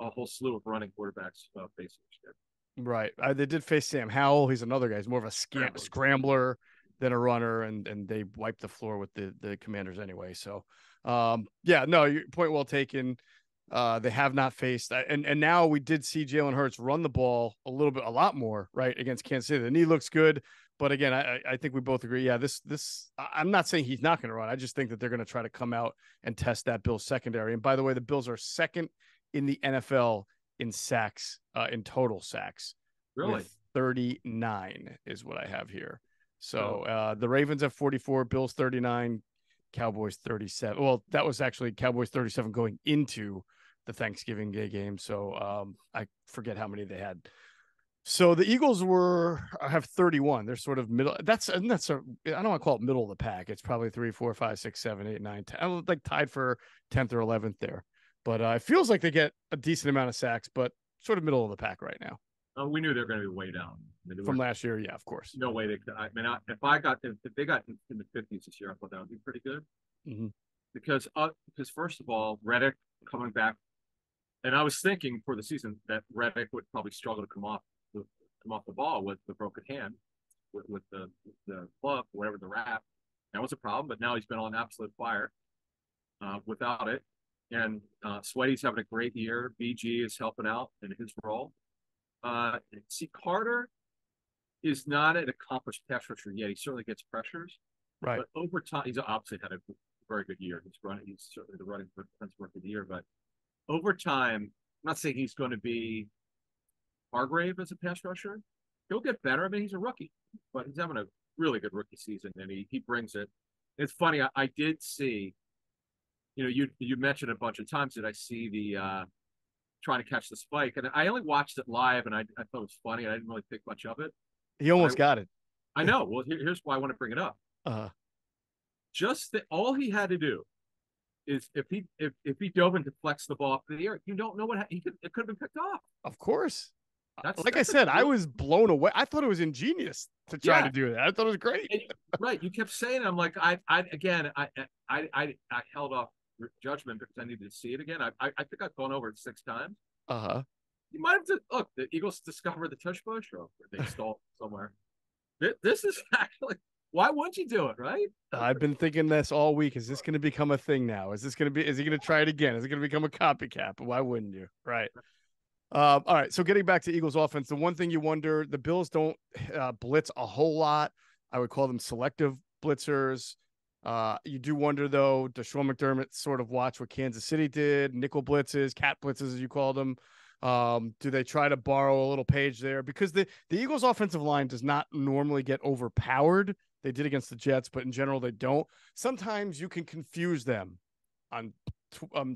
Speaker 2: a whole slew of running quarterbacks facing each other.
Speaker 1: Right. They did face Sam Howell. He's another guy. He's more of a scrambler than a runner, and they wiped the floor with the Commanders anyway. So, yeah, no, your point well taken. They have not faced and now we did see Jalen Hurts run the ball a lot more, right, against Kansas City. The knee looks good, but again, I think we both agree. Yeah, this I'm not saying he's not going to run. I just think that they're going to try to come out and test that Bills secondary. And by the way, the Bills are second in the NFL in sacks, in total sacks.
Speaker 2: Really?
Speaker 1: 39 is what I have here. So the Ravens have 44, Bills 39, Cowboys 37. Well, that was actually Cowboys 37 going into the Thanksgiving Day game. So I forget how many they had. So the Eagles have 31. They're sort of middle. I don't want to call it middle of the pack. It's probably 3, 4, 5, 6, 7, 8, 9, 10, like tied for 10th or 11th there. But it feels like they get a decent amount of sacks, but sort of middle of the pack right now.
Speaker 2: We knew they were going to be way down
Speaker 1: from last year. Yeah, of course.
Speaker 2: No way they could. I mean, if they got in the 50s this year, I thought that would be pretty good. Because first of all, Reddick coming back, and I was thinking for the season that Reddick would probably struggle to come off the ball with the broken hand, with the club, whatever the wrap. That was a problem, but now he's been on absolute fire without it. And Sweaty's having a great year. BG is helping out in his role. See, Carter is not an accomplished pass rusher yet. He certainly gets pressures,
Speaker 1: right?
Speaker 2: But over time, he's obviously had a very good year. He's certainly the running defensive rookie of the year. But over time, I'm not saying he's going to be Hargrave as a pass rusher. He'll get better. I mean, he's a rookie, but he's having a really good rookie season, and he brings it. It's funny. I did see, you mentioned a bunch of times that I see the trying to catch the spike, and I only watched it live, and I thought it was funny. I didn't really think much of it.
Speaker 1: He almost got it.
Speaker 2: I know. Well, here's why I want to bring it up. Just that all he had to do is if he dove and deflects the ball up in the air, you don't know it could have been picked off.
Speaker 1: Of course. Like I
Speaker 2: That's a
Speaker 1: said, I
Speaker 2: really,
Speaker 1: was blown away. I thought it was ingenious to try
Speaker 2: yeah.
Speaker 1: to do that. I thought it was great.
Speaker 2: And, right. You kept saying, I'm like, again, I held off judgment because I needed to see it again. I think I've gone over it 6 times.
Speaker 1: Uh-huh.
Speaker 2: You might have to look. The Eagles discovered the tush push, or they stole somewhere. This is actually why wouldn't you do it, right?
Speaker 1: I've been thinking this all week. Is this going to become a thing now? Is he going to try it again? Is it going to become a copycat? Why wouldn't you? Right. All right. So getting back to Eagles offense, the one thing you wonder, the Bills don't blitz a whole lot. I would call them selective blitzers. You do wonder, though, does Sean McDermott sort of watch what Kansas City did, nickel blitzes, cat blitzes, as you call them? Do they try to borrow a little page there? Because the Eagles offensive line does not normally get overpowered. They did against the Jets, but in general, they don't. Sometimes you can confuse them on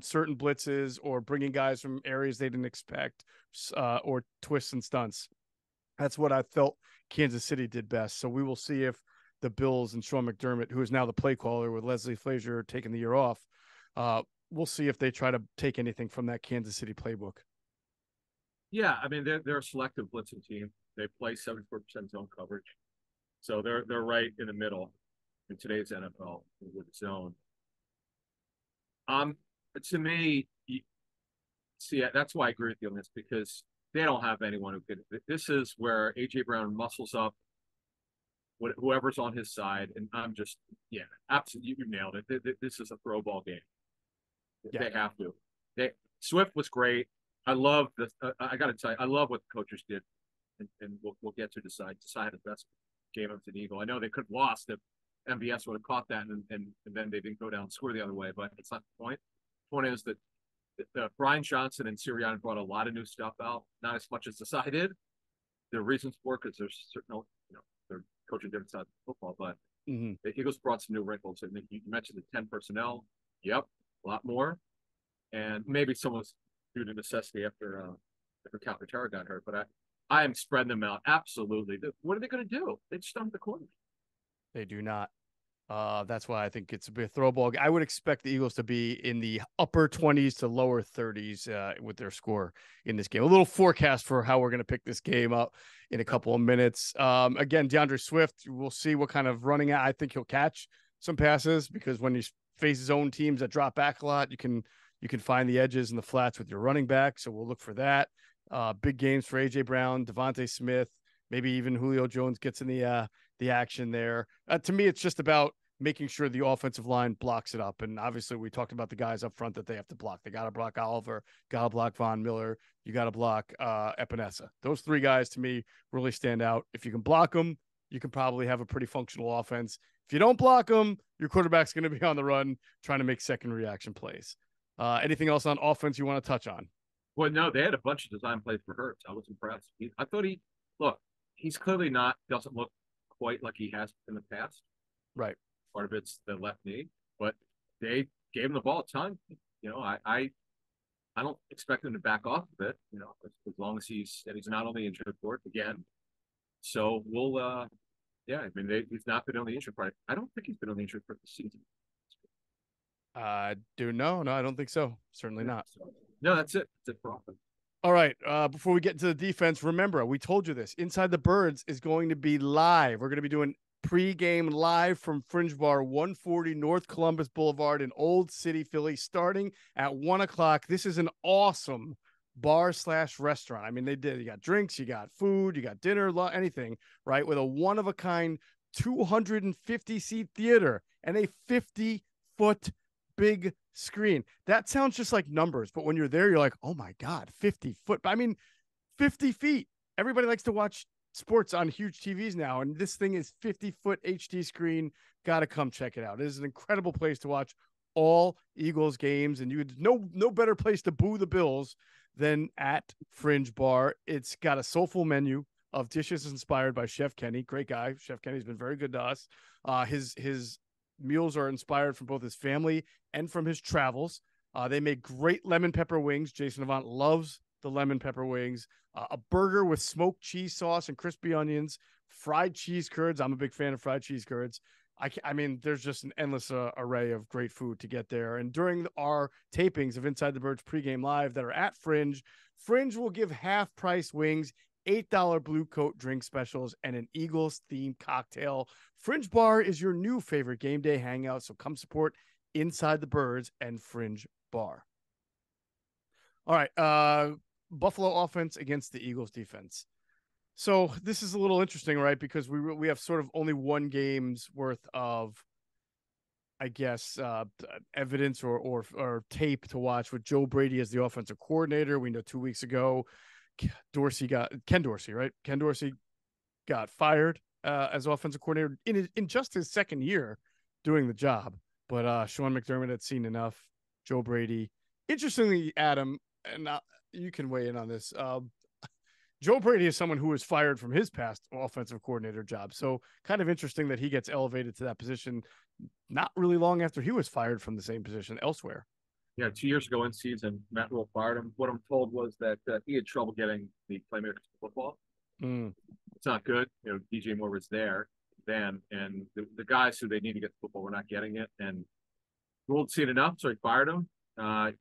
Speaker 1: certain blitzes or bringing guys from areas they didn't expect, or twists and stunts. That's what I felt Kansas City did best. So we will see if the Bills and Sean McDermott, who is now the play caller with Leslie Frazier taking the year off, we'll see if they try to take anything from that Kansas City playbook.
Speaker 2: Yeah, I mean they're a selective blitzing team. They play 74% zone coverage, so they're right in the middle in today's NFL with zone. To me, see, that's why I agree with you on this, because they don't have anyone who could. This is where AJ Brown muscles up whoever's on his side, and I'm just, yeah, absolutely, you nailed it. This is a throw ball game.
Speaker 1: Yeah.
Speaker 2: They have to. Swift was great. I love this. I got to tell you, I love what the coaches did, and we'll get to decide the best game of the Eagle. I know they could have lost if MVS would have caught that, and then they didn't go down and score the other way, but it's not the point. The point is that Brian Johnson and Sirianni brought a lot of new stuff out, not as much as Desai did. There are reasons for it, because there's certain, they're coaching different sides of football, but the Eagles brought some new wrinkles. And you mentioned the 10 personnel. Yep, a lot more. And maybe someone's due to necessity after Calcaterra got hurt, but I am spreading them out. Absolutely. What are they going to do? They just don't have the corner.
Speaker 1: They do not. That's why I think it's a bit of throw ball. I would expect the Eagles to be in the upper 20s to lower 30s with their score in this game. A little forecast for how we're going to pick this game up in a couple of minutes. Again, DeAndre Swift, we'll see what kind of running. I think he'll catch some passes, because when you face zone teams that drop back a lot, you can find the edges and the flats with your running back. So we'll look for that. Big games for AJ Brown, Devontae Smith, maybe even Julio Jones gets in the action there. To me, it's just about making sure the offensive line blocks it up. And obviously we talked about the guys up front that they have to block. They got to block Oliver, got to block Von Miller. You got to block Epinesa. Those three guys to me really stand out. If you can block them, you can probably have a pretty functional offense. If you don't block them, your quarterback's going to be on the run trying to make second reaction plays. Anything else on offense you want to touch on?
Speaker 2: Well, no, they had a bunch of design plays for Hurts. I was impressed. I thought he's clearly doesn't look quite like he has in the past.
Speaker 1: Right.
Speaker 2: Part of it's the left knee, but they gave him the ball a ton. I don't expect him to back off of it, as long as he's not on the injured report again. So we'll, yeah, I mean, he's not been on the injured report. I don't think he's been on the injured report this season.
Speaker 1: No, I don't think so. Certainly not.
Speaker 2: No, that's it. That's it for offense.
Speaker 1: All right. Before we get into the defense, remember, we told you this. Inside the Birds is going to be live. We're going to be doing pregame live from Fringe Bar 140 North Columbus Boulevard in Old City, Philly, starting at 1:00. This is an awesome bar/restaurant. I mean, you got drinks, you got food, you got dinner, anything, right? With a one-of-a-kind 250-seat theater and a 50-foot big screen. That sounds just like numbers, but when you're there, you're like, oh my God, 50 foot. I mean, 50 feet. Everybody likes to watch sports on huge TVs now, and this thing is 50-foot HD screen. Got to come check it out. It is an incredible place to watch all Eagles games, and you would no better place to boo the Bills than at Fringe Bar. It's got a soulful menu of dishes inspired by Chef Kenny. Great guy. Chef Kenny's been very good to us. His meals are inspired from both his family and from his travels. They make great lemon pepper wings. Jason Avant loves the lemon pepper wings. A burger with smoked cheese sauce and crispy onions, fried cheese curds. I'm a big fan of fried cheese curds. I mean, there's just an endless array of great food to get there. And during our tapings of Inside the Birds pregame live that are at Fringe will give half price wings $8 Blue Coat drink specials, and an Eagles-themed cocktail. Fringe Bar is your new favorite game day hangout, so come support Inside the Birds and Fringe Bar. All right, Buffalo offense against the Eagles defense. So this is a little interesting, right? Because we have sort of only one game's worth of, I guess, evidence or tape to watch with Joe Brady as the offensive coordinator. We know 2 weeks ago, Ken Dorsey got fired as offensive coordinator in just his second year doing the job. But Sean McDermott had seen enough. Joe Brady, interestingly, Adam, and you can weigh in on this. Joe Brady is someone who was fired from his past offensive coordinator job. So kind of interesting that he gets elevated to that position not really long after he was fired from the same position elsewhere.
Speaker 2: Yeah, 2 years ago in season, Matt Rule fired him. What I'm told was that he had trouble getting the playmakers to football. It's not good. DJ Moore was there then, and the guys who they need to get to football were not getting it. And Rule had seen enough, so he fired him.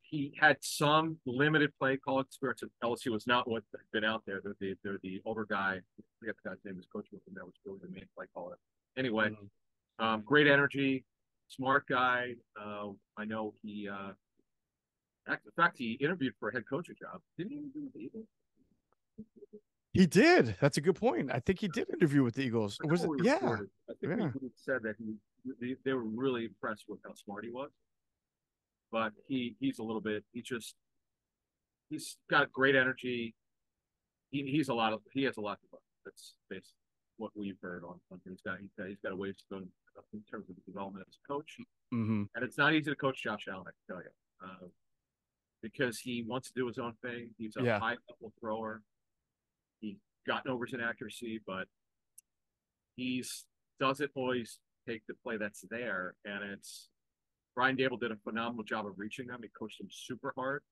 Speaker 2: He had some limited play call experience at LSU. Was not what had been out there. They're the older guy. I forget the guy's name. His coach with him. That was really the main play caller. Anyway, great energy, smart guy. I know he. In fact, he interviewed for a head coaching job. Didn't he interview with the Eagles?
Speaker 1: He did. That's a good point. I think he did interview with the Eagles. Was it? Yeah.
Speaker 2: I think he said that they were really impressed with how smart he was. But he's a little bit. He's got great energy. He has a lot to learn. That's basically what we've heard on him. He's got a ways to go in terms of development as a coach. And it's not easy to coach Josh Allen, I can tell you, because he wants to do his own thing. He's a high level thrower. He's gotten over his inaccuracy, but he doesn't always take the play that's there. And Brian Dable did a phenomenal job of reaching them. He coached them super hard.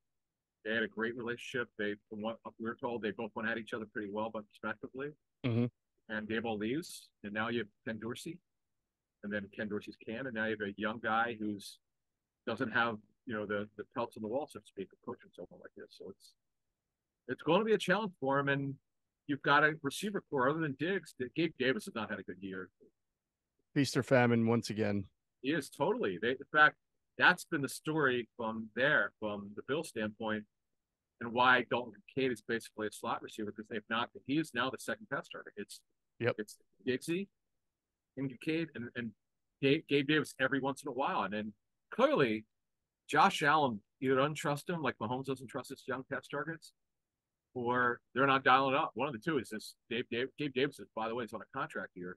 Speaker 2: They had a great relationship. From what we were told, they both went at each other pretty well, but respectively. And Dable leaves, and now you have Ken Dorsey, and then Ken Dorsey's and now you have a young guy who's doesn't have the pelts on the wall, so to speak, of coaching someone like this. So it's going to be a challenge for him, and you've got a receiver core other than Diggs. Gabe Davis has not had a good year.
Speaker 1: Feast or famine once again.
Speaker 2: He is totally. In fact, that's been the story from the Bills standpoint, and why Dalton Kincaid is basically a slot receiver, because they've not. He is now the second pass target. It's Diggsy and Kincaid and Gabe Davis every once in a while, and then clearly Josh Allen either doesn't trust him, like Mahomes doesn't trust his young pass targets, or they're not dialing up. One of the two is this. Gabe Davis, by the way, is on a contract here.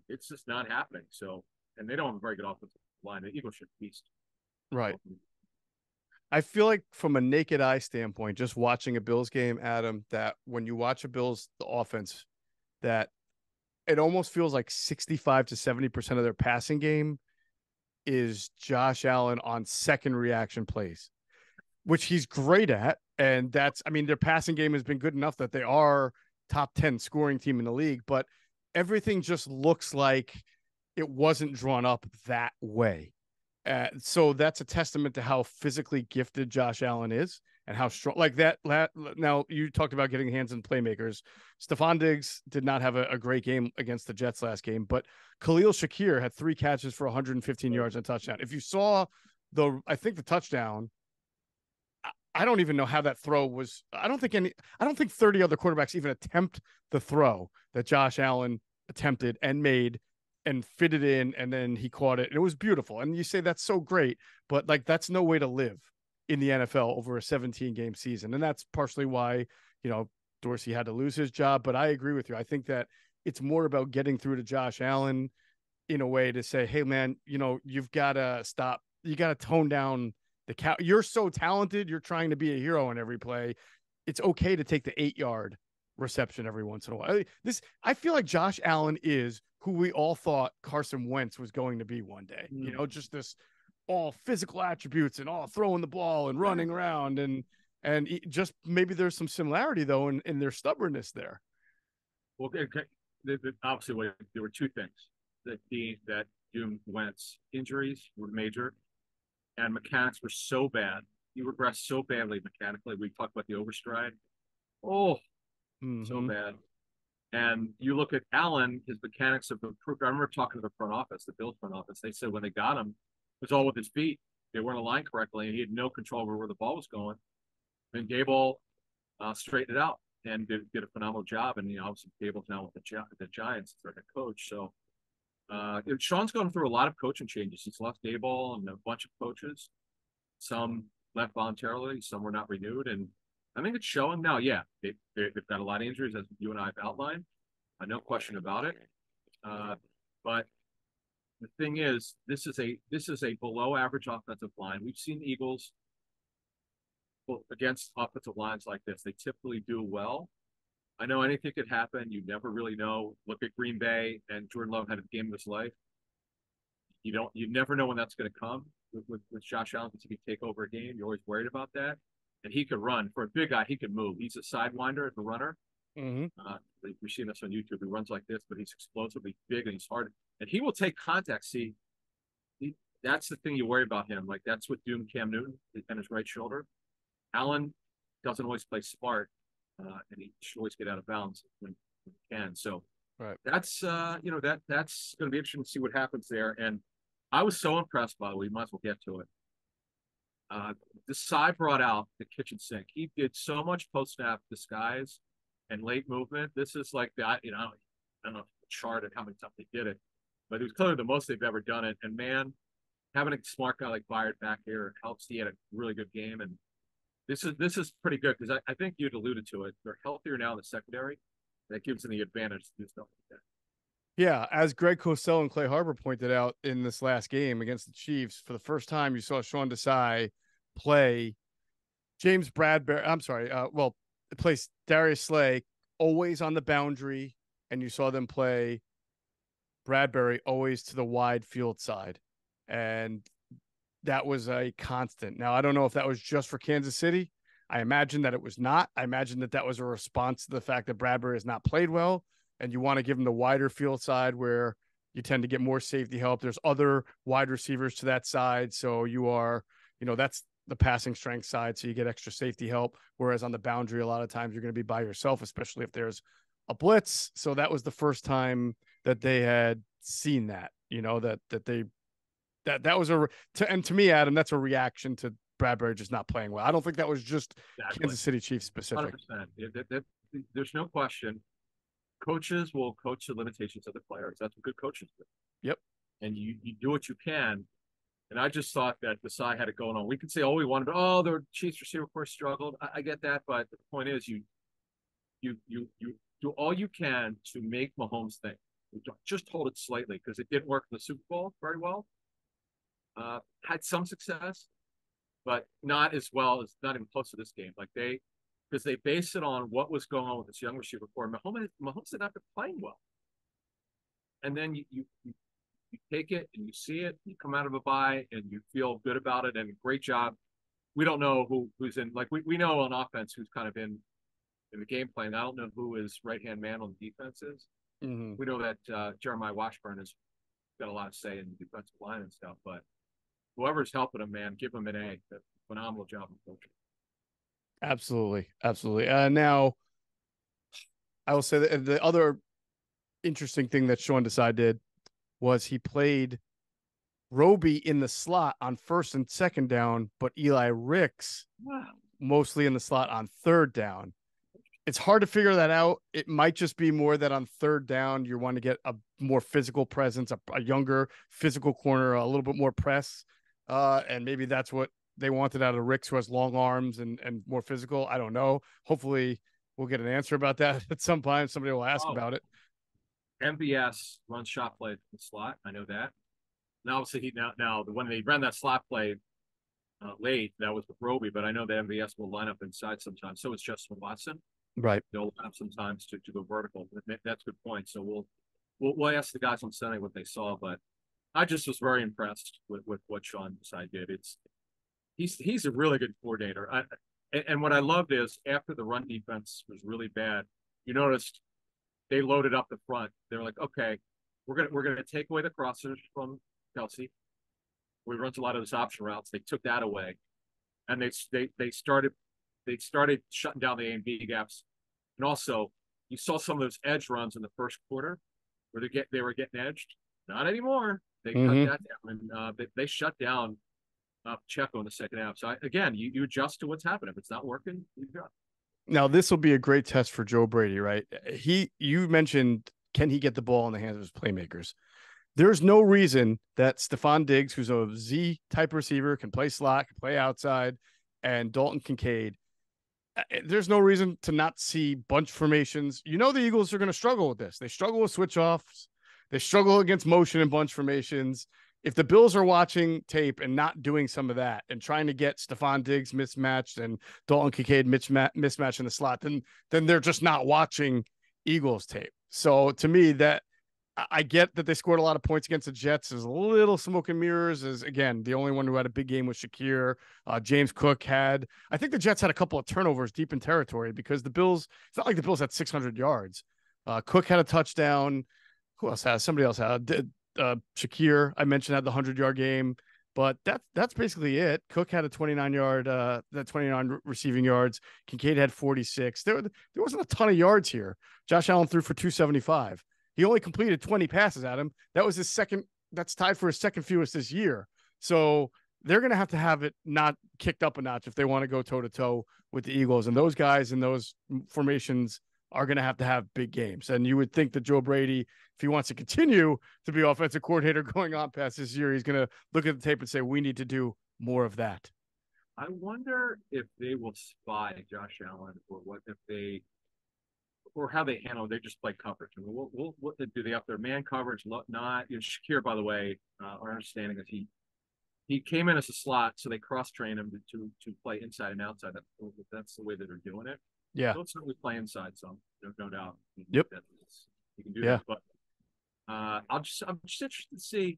Speaker 2: It's just not happening. So. And they don't have a very good offensive line. The Eagles should feast.
Speaker 1: Right. I feel like from a naked eye standpoint, just watching a Bills game, Adam, that when you watch the offense, that it almost feels like 65 to 70% of their passing game is Josh Allen on second reaction plays, which he's great at. And their passing game has been good enough that they are top 10 scoring team in the league, but everything just looks like it wasn't drawn up that way. So that's a testament to how physically gifted Josh Allen is and how strong, like that. Now, you talked about getting hands in playmakers. Stephon Diggs did not have a great game against the Jets last game, but Khalil Shakir had 3 catches for 115 yards and a touchdown. If you saw the touchdown, I don't even know how that throw was. I don't think 30 other quarterbacks even attempt the throw that Josh Allen attempted and made and fitted in, and then he caught it. It was beautiful. And you say that's so great, but like that's no way to live in the NFL over a 17-game season. And that's partially why, Dorsey had to lose his job. But I agree with you. I think that it's more about getting through to Josh Allen in a way to say, hey, man, you've got to stop. You got to tone down the cow. You're so talented. You're trying to be a hero in every play. It's okay to take the 8-yard reception every once in a while. I feel like Josh Allen is who we all thought Carson Wentz was going to be one day. Just this all physical attributes and all throwing the ball and running around and just maybe there's some similarity though in their stubbornness there.
Speaker 2: Well, obviously there were two things that doomed Wentz. Injuries were major, and mechanics were so bad. He regressed so badly mechanically. We talked about the overstride. Oh, so
Speaker 1: Mm-hmm.
Speaker 2: bad. And you look at Allen, his mechanics of improved. I remember talking to the front office, the Bills front office. They said when they got him, it was all with his feet. They weren't aligned correctly, and he had no control over where the ball was going. And Gable straightened it out and did a phenomenal job. And obviously Gable's now with the Giants as their coach. So Sean's gone through a lot of coaching changes. He's left Gable and a bunch of coaches. Some left voluntarily, some were not renewed, and I think it's showing now. Yeah, they've got a lot of injuries, as you and I have outlined. No question about it. But the thing is, this is a below average offensive line. We've seen the Eagles against offensive lines like this. They typically do well. I know anything could happen. You never really know. Look at Green Bay, and Jordan Love had a game of his life. You never know when that's going to come with Josh Allen, because he can take over a game. You're always worried about that. And he could run. For a big guy, he can move. He's a sidewinder as a runner.
Speaker 1: Mm-hmm.
Speaker 2: We've seen this on YouTube. He runs like this, but he's explosively big and he's hard. And he will take contact. See, that's the thing you worry about him. Like, that's what doomed Cam Newton and his right shoulder. Allen doesn't always play smart, and he should always get out of bounds when he can. So
Speaker 1: Right.
Speaker 2: that's that's going to be interesting to see what happens there. And I was so impressed, by the way. We might as well get to it. Desai brought out the kitchen sink. He did so much post-snap disguise and late movement. This is like that, I don't know if the chart and how many times they did it, but it was clearly the most they've ever done it. And man, having a smart guy like Byard back here helps. He had a really good game, and this is pretty good, because I think you'd alluded to it. They're healthier now in the secondary. That gives them the advantage to do stuff like that.
Speaker 1: Yeah, as Greg Cosell and Clay Harbor pointed out in this last game against the Chiefs, for the first time you saw Sean Desai play James Bradbury. I'm sorry. It plays Darius Slay always on the boundary, and you saw them play Bradbury always to the wide field side, and that was a constant. Now I don't know if that was just for Kansas City. I imagine that it was not. I imagine that was a response to the fact that Bradbury has not played well, and you want to give him the wider field side where you tend to get more safety help. There's other wide receivers to that side, so you are, that's the passing strength side, so you get extra safety help. Whereas on the boundary, a lot of times you're going to be by yourself, especially if there's a blitz. So that was the first time that they had seen that, that was and to me, Adam, that's a reaction to Bradbury just not playing well. I don't think that was just Kansas City Chiefs specific.
Speaker 2: 100%. There's no question. Coaches will coach the limitations of the players. That's what good coaches do.
Speaker 1: Yep.
Speaker 2: And you do what you can. And I just thought that Desai had it going on. We could say all we wanted, oh, the Chiefs receiver course struggled. I get that, but the point is, you do all you can to make Mahomes think. Just hold it slightly, because it didn't work in the Super Bowl very well. Had some success, but not as well as, not even close to this game. Because they based it on what was going on with this young receiver core. Mahomes did not been playing well. And then you take it and you see it, you come out of a bye and you feel good about it, and great job. We don't know who's in, like we know on offense who's kind of in the game plan. I don't know who his right-hand man on the defense is.
Speaker 1: Mm-hmm.
Speaker 2: We know that Jeremiah Washburn has got a lot to say in the defensive line and stuff, but whoever's helping him, man, give him an A. Phenomenal job of coaching.
Speaker 1: Absolutely. Absolutely. Now, I will say that the other interesting thing that Sean Desai did was he played Roby in the slot on first and second down, but Eli Ricks mostly in the slot on third down. It's hard to figure that out. It might just be more that on third down, you want to get a more physical presence, a younger physical corner, a little bit more press. And maybe that's what they wanted out of Ricks, who has long arms and more physical. I don't know. Hopefully we'll get an answer about that at some point. Somebody will ask about it.
Speaker 2: MVS runs shot play in the slot. I know that. Now, obviously, now when they ran that slot play late, that was with Roby, but I know that MVS will line up inside sometimes. So it's Justin Watson.
Speaker 1: Right.
Speaker 2: They'll line up sometimes to go vertical. That's a good point. So we'll ask the guys on Sunday what they saw, but I just was very impressed with what Sean Desai did. He's a really good coordinator. And what I loved is, after the run defense was really bad, you noticed they loaded up the front. They were like, okay, we're gonna take away the crossers from Kelsey. We run a lot of those option routes. They took that away, and they started shutting down the A and B gaps. And also, you saw some of those edge runs in the first quarter where they were getting edged. Not anymore. They cut that down, and they shut down Checo in the second half. So again, you adjust to what's happening. If it's not working, you adjust.
Speaker 1: Now, this will be a great test for Joe Brady, right? You mentioned, can he get the ball in the hands of his playmakers? There's no reason that Stephon Diggs, who's a Z type receiver, can play slot, can play outside, and Dalton Kincaid. There's no reason to not see bunch formations. You know, the Eagles are going to struggle with this. They struggle with switch offs. They struggle against motion and bunch formations. If the Bills are watching tape and not doing some of that and trying to get Stephon Diggs mismatched and Dalton Kincaid mismatch in the slot, then they're just not watching Eagles tape. So to me, that I get that they scored a lot of points against the Jets. There's a little smoke and mirrors. Is again, the only one who had a big game was Shakir. James Cook I think the Jets had a couple of turnovers deep in territory because the Bills, it's not like the Bills had 600 yards. Cook had a touchdown. Who else had? Somebody else had. Shakir, I mentioned, had the 100-yard game, but that's basically it. Cook had a 29 receiving yards. Kincaid had 46. There wasn't a ton of yards here. Josh Allen threw for 275. He only completed 20 passes at him. That was his second. That's tied for his second fewest this year. So they're going to have it not kicked up a notch if they want to go toe-to-toe with the Eagles. And those guys in those formations are going to have big games. And you would think that Joe Brady, if he wants to continue to be offensive coordinator going on past this year, he's going to look at the tape and say, we need to do more of that.
Speaker 2: I wonder if they will spy Josh Allen or how they handle it. They just play coverage. I mean, what do they up their man coverage? Not, Shakir, by the way, our understanding is he came in as a slot, so they cross-train him to play inside and outside. That's the way that they're doing it.
Speaker 1: Yeah.
Speaker 2: They'll certainly play inside some, no doubt.
Speaker 1: Yep.
Speaker 2: You can do that. But I'm just interested to see.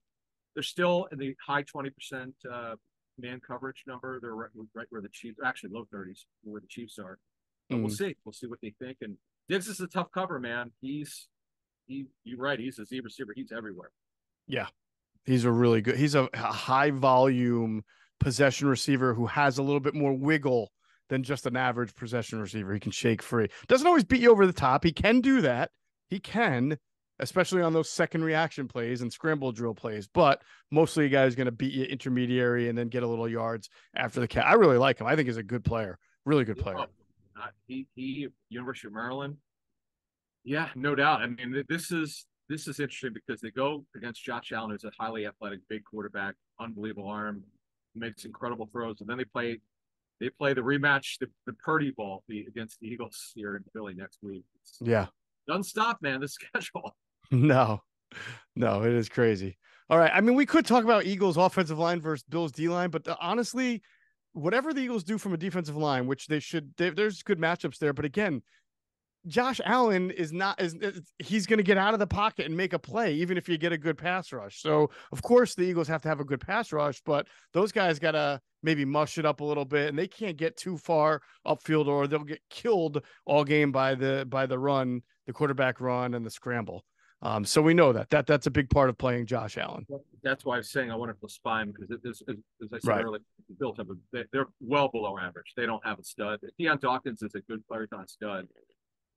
Speaker 2: They're still in the high 20% man coverage number. They're right where the Chiefs, actually low 30s, where the Chiefs are. But we'll see. We'll see what they think. And Diggs is a tough cover, man. You're right. He's a Z receiver. He's everywhere.
Speaker 1: Yeah. He's a high volume possession receiver who has a little bit more wiggle than just an average possession receiver. He can shake free. Doesn't always beat you over the top. He can do that. He can, especially on those second reaction plays and scramble drill plays. But mostly a guy who's going to beat you intermediary and then get a little yards after the catch. I really like him. I think he's a good player. Really good player.
Speaker 2: He University of Maryland. Yeah, no doubt. I mean, this is interesting because they go against Josh Allen, who's a highly athletic, big quarterback, unbelievable arm, makes incredible throws, and then they play the rematch, the Purdy Bowl against the Eagles here in Philly next week. Doesn't stop, man, the schedule.
Speaker 1: No, it is crazy. All right. I mean, we could talk about Eagles offensive line versus Bills D-line, but honestly, whatever the Eagles do from a defensive line, which there's good matchups there. But again, Josh Allen he's going to get out of the pocket and make a play, even if you get a good pass rush. So of course the Eagles have to have a good pass rush, but those guys got to maybe mush it up a little bit, and they can't get too far upfield or they'll get killed all game by the run, the quarterback run and the scramble. So we know that's a big part of playing Josh Allen.
Speaker 2: That's why I was saying I wanted to spy him because as I said earlier, the Bills they're well below average. They don't have a stud. Deion Dawkins is a good player, not a stud.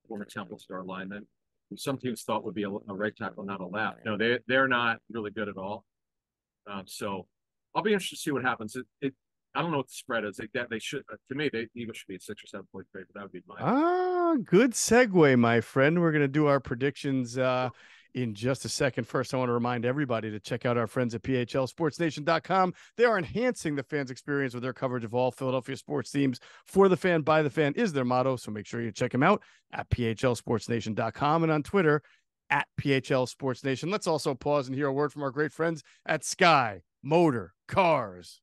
Speaker 2: Former Temple star lineman, who some teams thought would be a right tackle, not a left. No, they're not really good at all. So I'll be interested to see what happens. I don't know what the spread is. They should, to me, the Eagles should be a 6 or 7 point favorite. That would be mine.
Speaker 1: Good segue, my friend. We're going to do our predictions in just a second. First, I want to remind everybody to check out our friends at PHLSportsNation.com. They are enhancing the fans' experience with their coverage of all Philadelphia sports teams. For the fan, by the fan is their motto, so make sure you check them out at PHLSportsNation.com and on Twitter at PHLSportsNation. Let's also pause and hear a word from our great friends at Sky Motor Cars.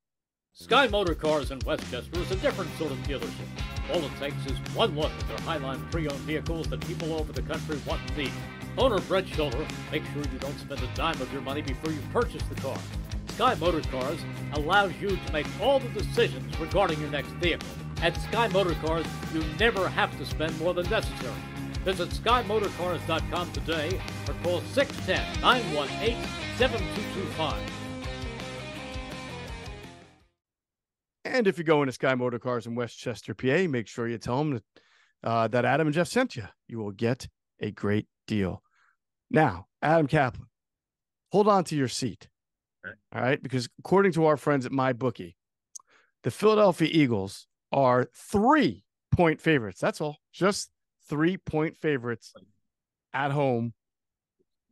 Speaker 4: Sky Motor Cars in Westchester is a different sort of dealership. All it takes is one look at their Highline pre-owned vehicles that people all over the country want and need. Owner Brett Schiller, make sure you don't spend a dime of your money before you purchase the car. Sky Motor Cars allows you to make all the decisions regarding your next vehicle. At Sky Motor Cars, you never have to spend more than necessary. Visit SkyMotorCars.com today or call 610-918-7225.
Speaker 1: And if you go into Sky Motor Cars in Westchester, PA, make sure you tell them that Adam and Geoff sent you. You will get a great deal. Now, Adam Caplan, hold on to your seat. All right, because according to our friends at MyBookie, the Philadelphia Eagles are 3-point favorites. That's all. Just 3-point favorites at home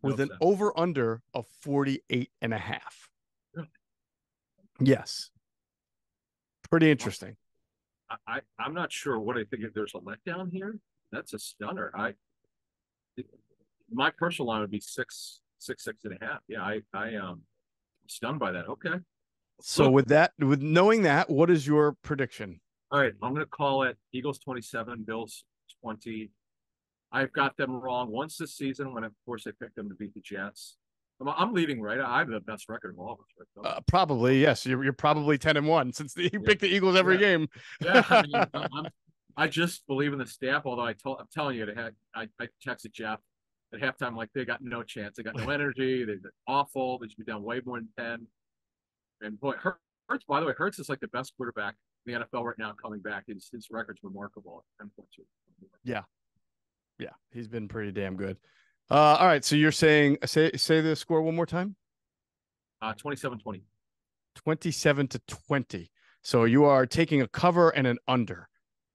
Speaker 1: with an over-under of 48.5. Yes. Pretty interesting.
Speaker 2: I'm not sure what I think. If there's a letdown here, that's a stunner. My personal line would be 6.5. Yeah, I stunned by that. Okay.
Speaker 1: So with knowing that, what is your prediction?
Speaker 2: All right, I'm going to call it Eagles 27, Bills 20. I've got them wrong once this season when, of course, I picked them to beat the Jets. I'm leading, right? I have the best record of all of us. Right?
Speaker 1: Probably, yes. You're probably 10-1 since you pick the Eagles every game.
Speaker 2: Yeah, I just believe in the staff. Although I'm telling you, I texted Geoff at halftime like they got no chance. They got no energy. They're awful. They should be down way more than 10. And boy, Hurts. By the way, Hurts is like the best quarterback in the NFL right now. Coming back, his record's remarkable. 10.2.
Speaker 1: Yeah, he's been pretty damn good. All right, so you're saying say the score one more time.
Speaker 2: 27-20.
Speaker 1: 27-20. So you are taking a cover and an under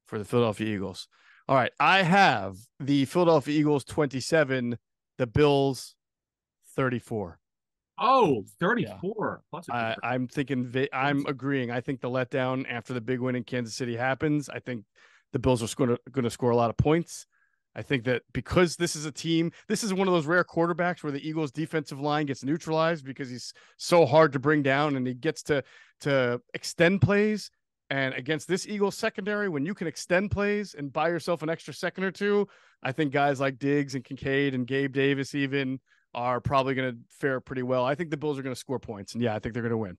Speaker 1: for the Philadelphia Eagles. All right, I have the Philadelphia Eagles 27, the Bills 34.
Speaker 2: Oh, 34.
Speaker 1: Yeah. I'm thinking, I'm agreeing. I think the letdown after the big win in Kansas City happens. I think the Bills are going to score a lot of points. I think that because this is a team, this is one of those rare quarterbacks where the Eagles defensive line gets neutralized because he's so hard to bring down and he gets to extend plays. And against this Eagles secondary, when you can extend plays and buy yourself an extra second or two, I think guys like Diggs and Kincaid and Gabe Davis even are probably going to fare pretty well. I think the Bills are going to score points. And yeah, I think they're going to win.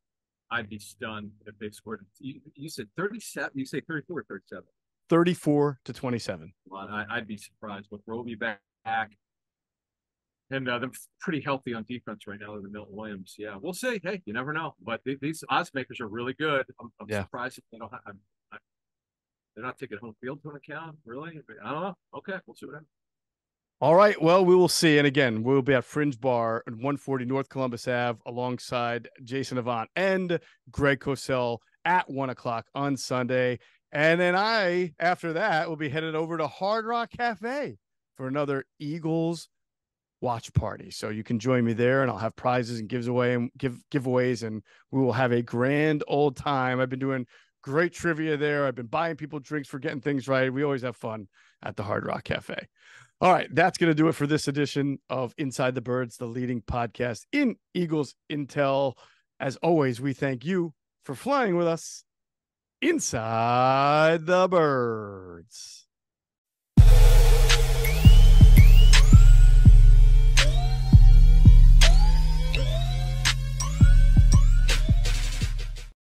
Speaker 2: I'd be stunned if they scored. You said 37. You say 34 or 37?
Speaker 1: 34-27.
Speaker 2: Well, I'd be surprised with Roby back. And they're pretty healthy on defense right now with Milton Williams. Yeah, we'll see. Hey, you never know. But these odds makers are really good. I'm surprised if they don't have, they're not taking home field to an account. Really? I don't know. Okay, we'll see what happens.
Speaker 1: All right. Well, we will see. And again, we'll be at Fringe Bar at 140 North Columbus Ave alongside Jason Avant and Greg Cosell at 1:00 on Sunday. And then after that, will be headed over to Hard Rock Cafe for another Eagles watch party. So you can join me there and I'll have prizes and giveaways and we will have a grand old time. I've been doing great trivia there. I've been buying people drinks for getting things right. We always have fun at the Hard Rock Cafe. All right, that's going to do it for this edition of Inside the Birds, the leading podcast in Eagles Intel. As always, we thank you for flying with us inside the birds.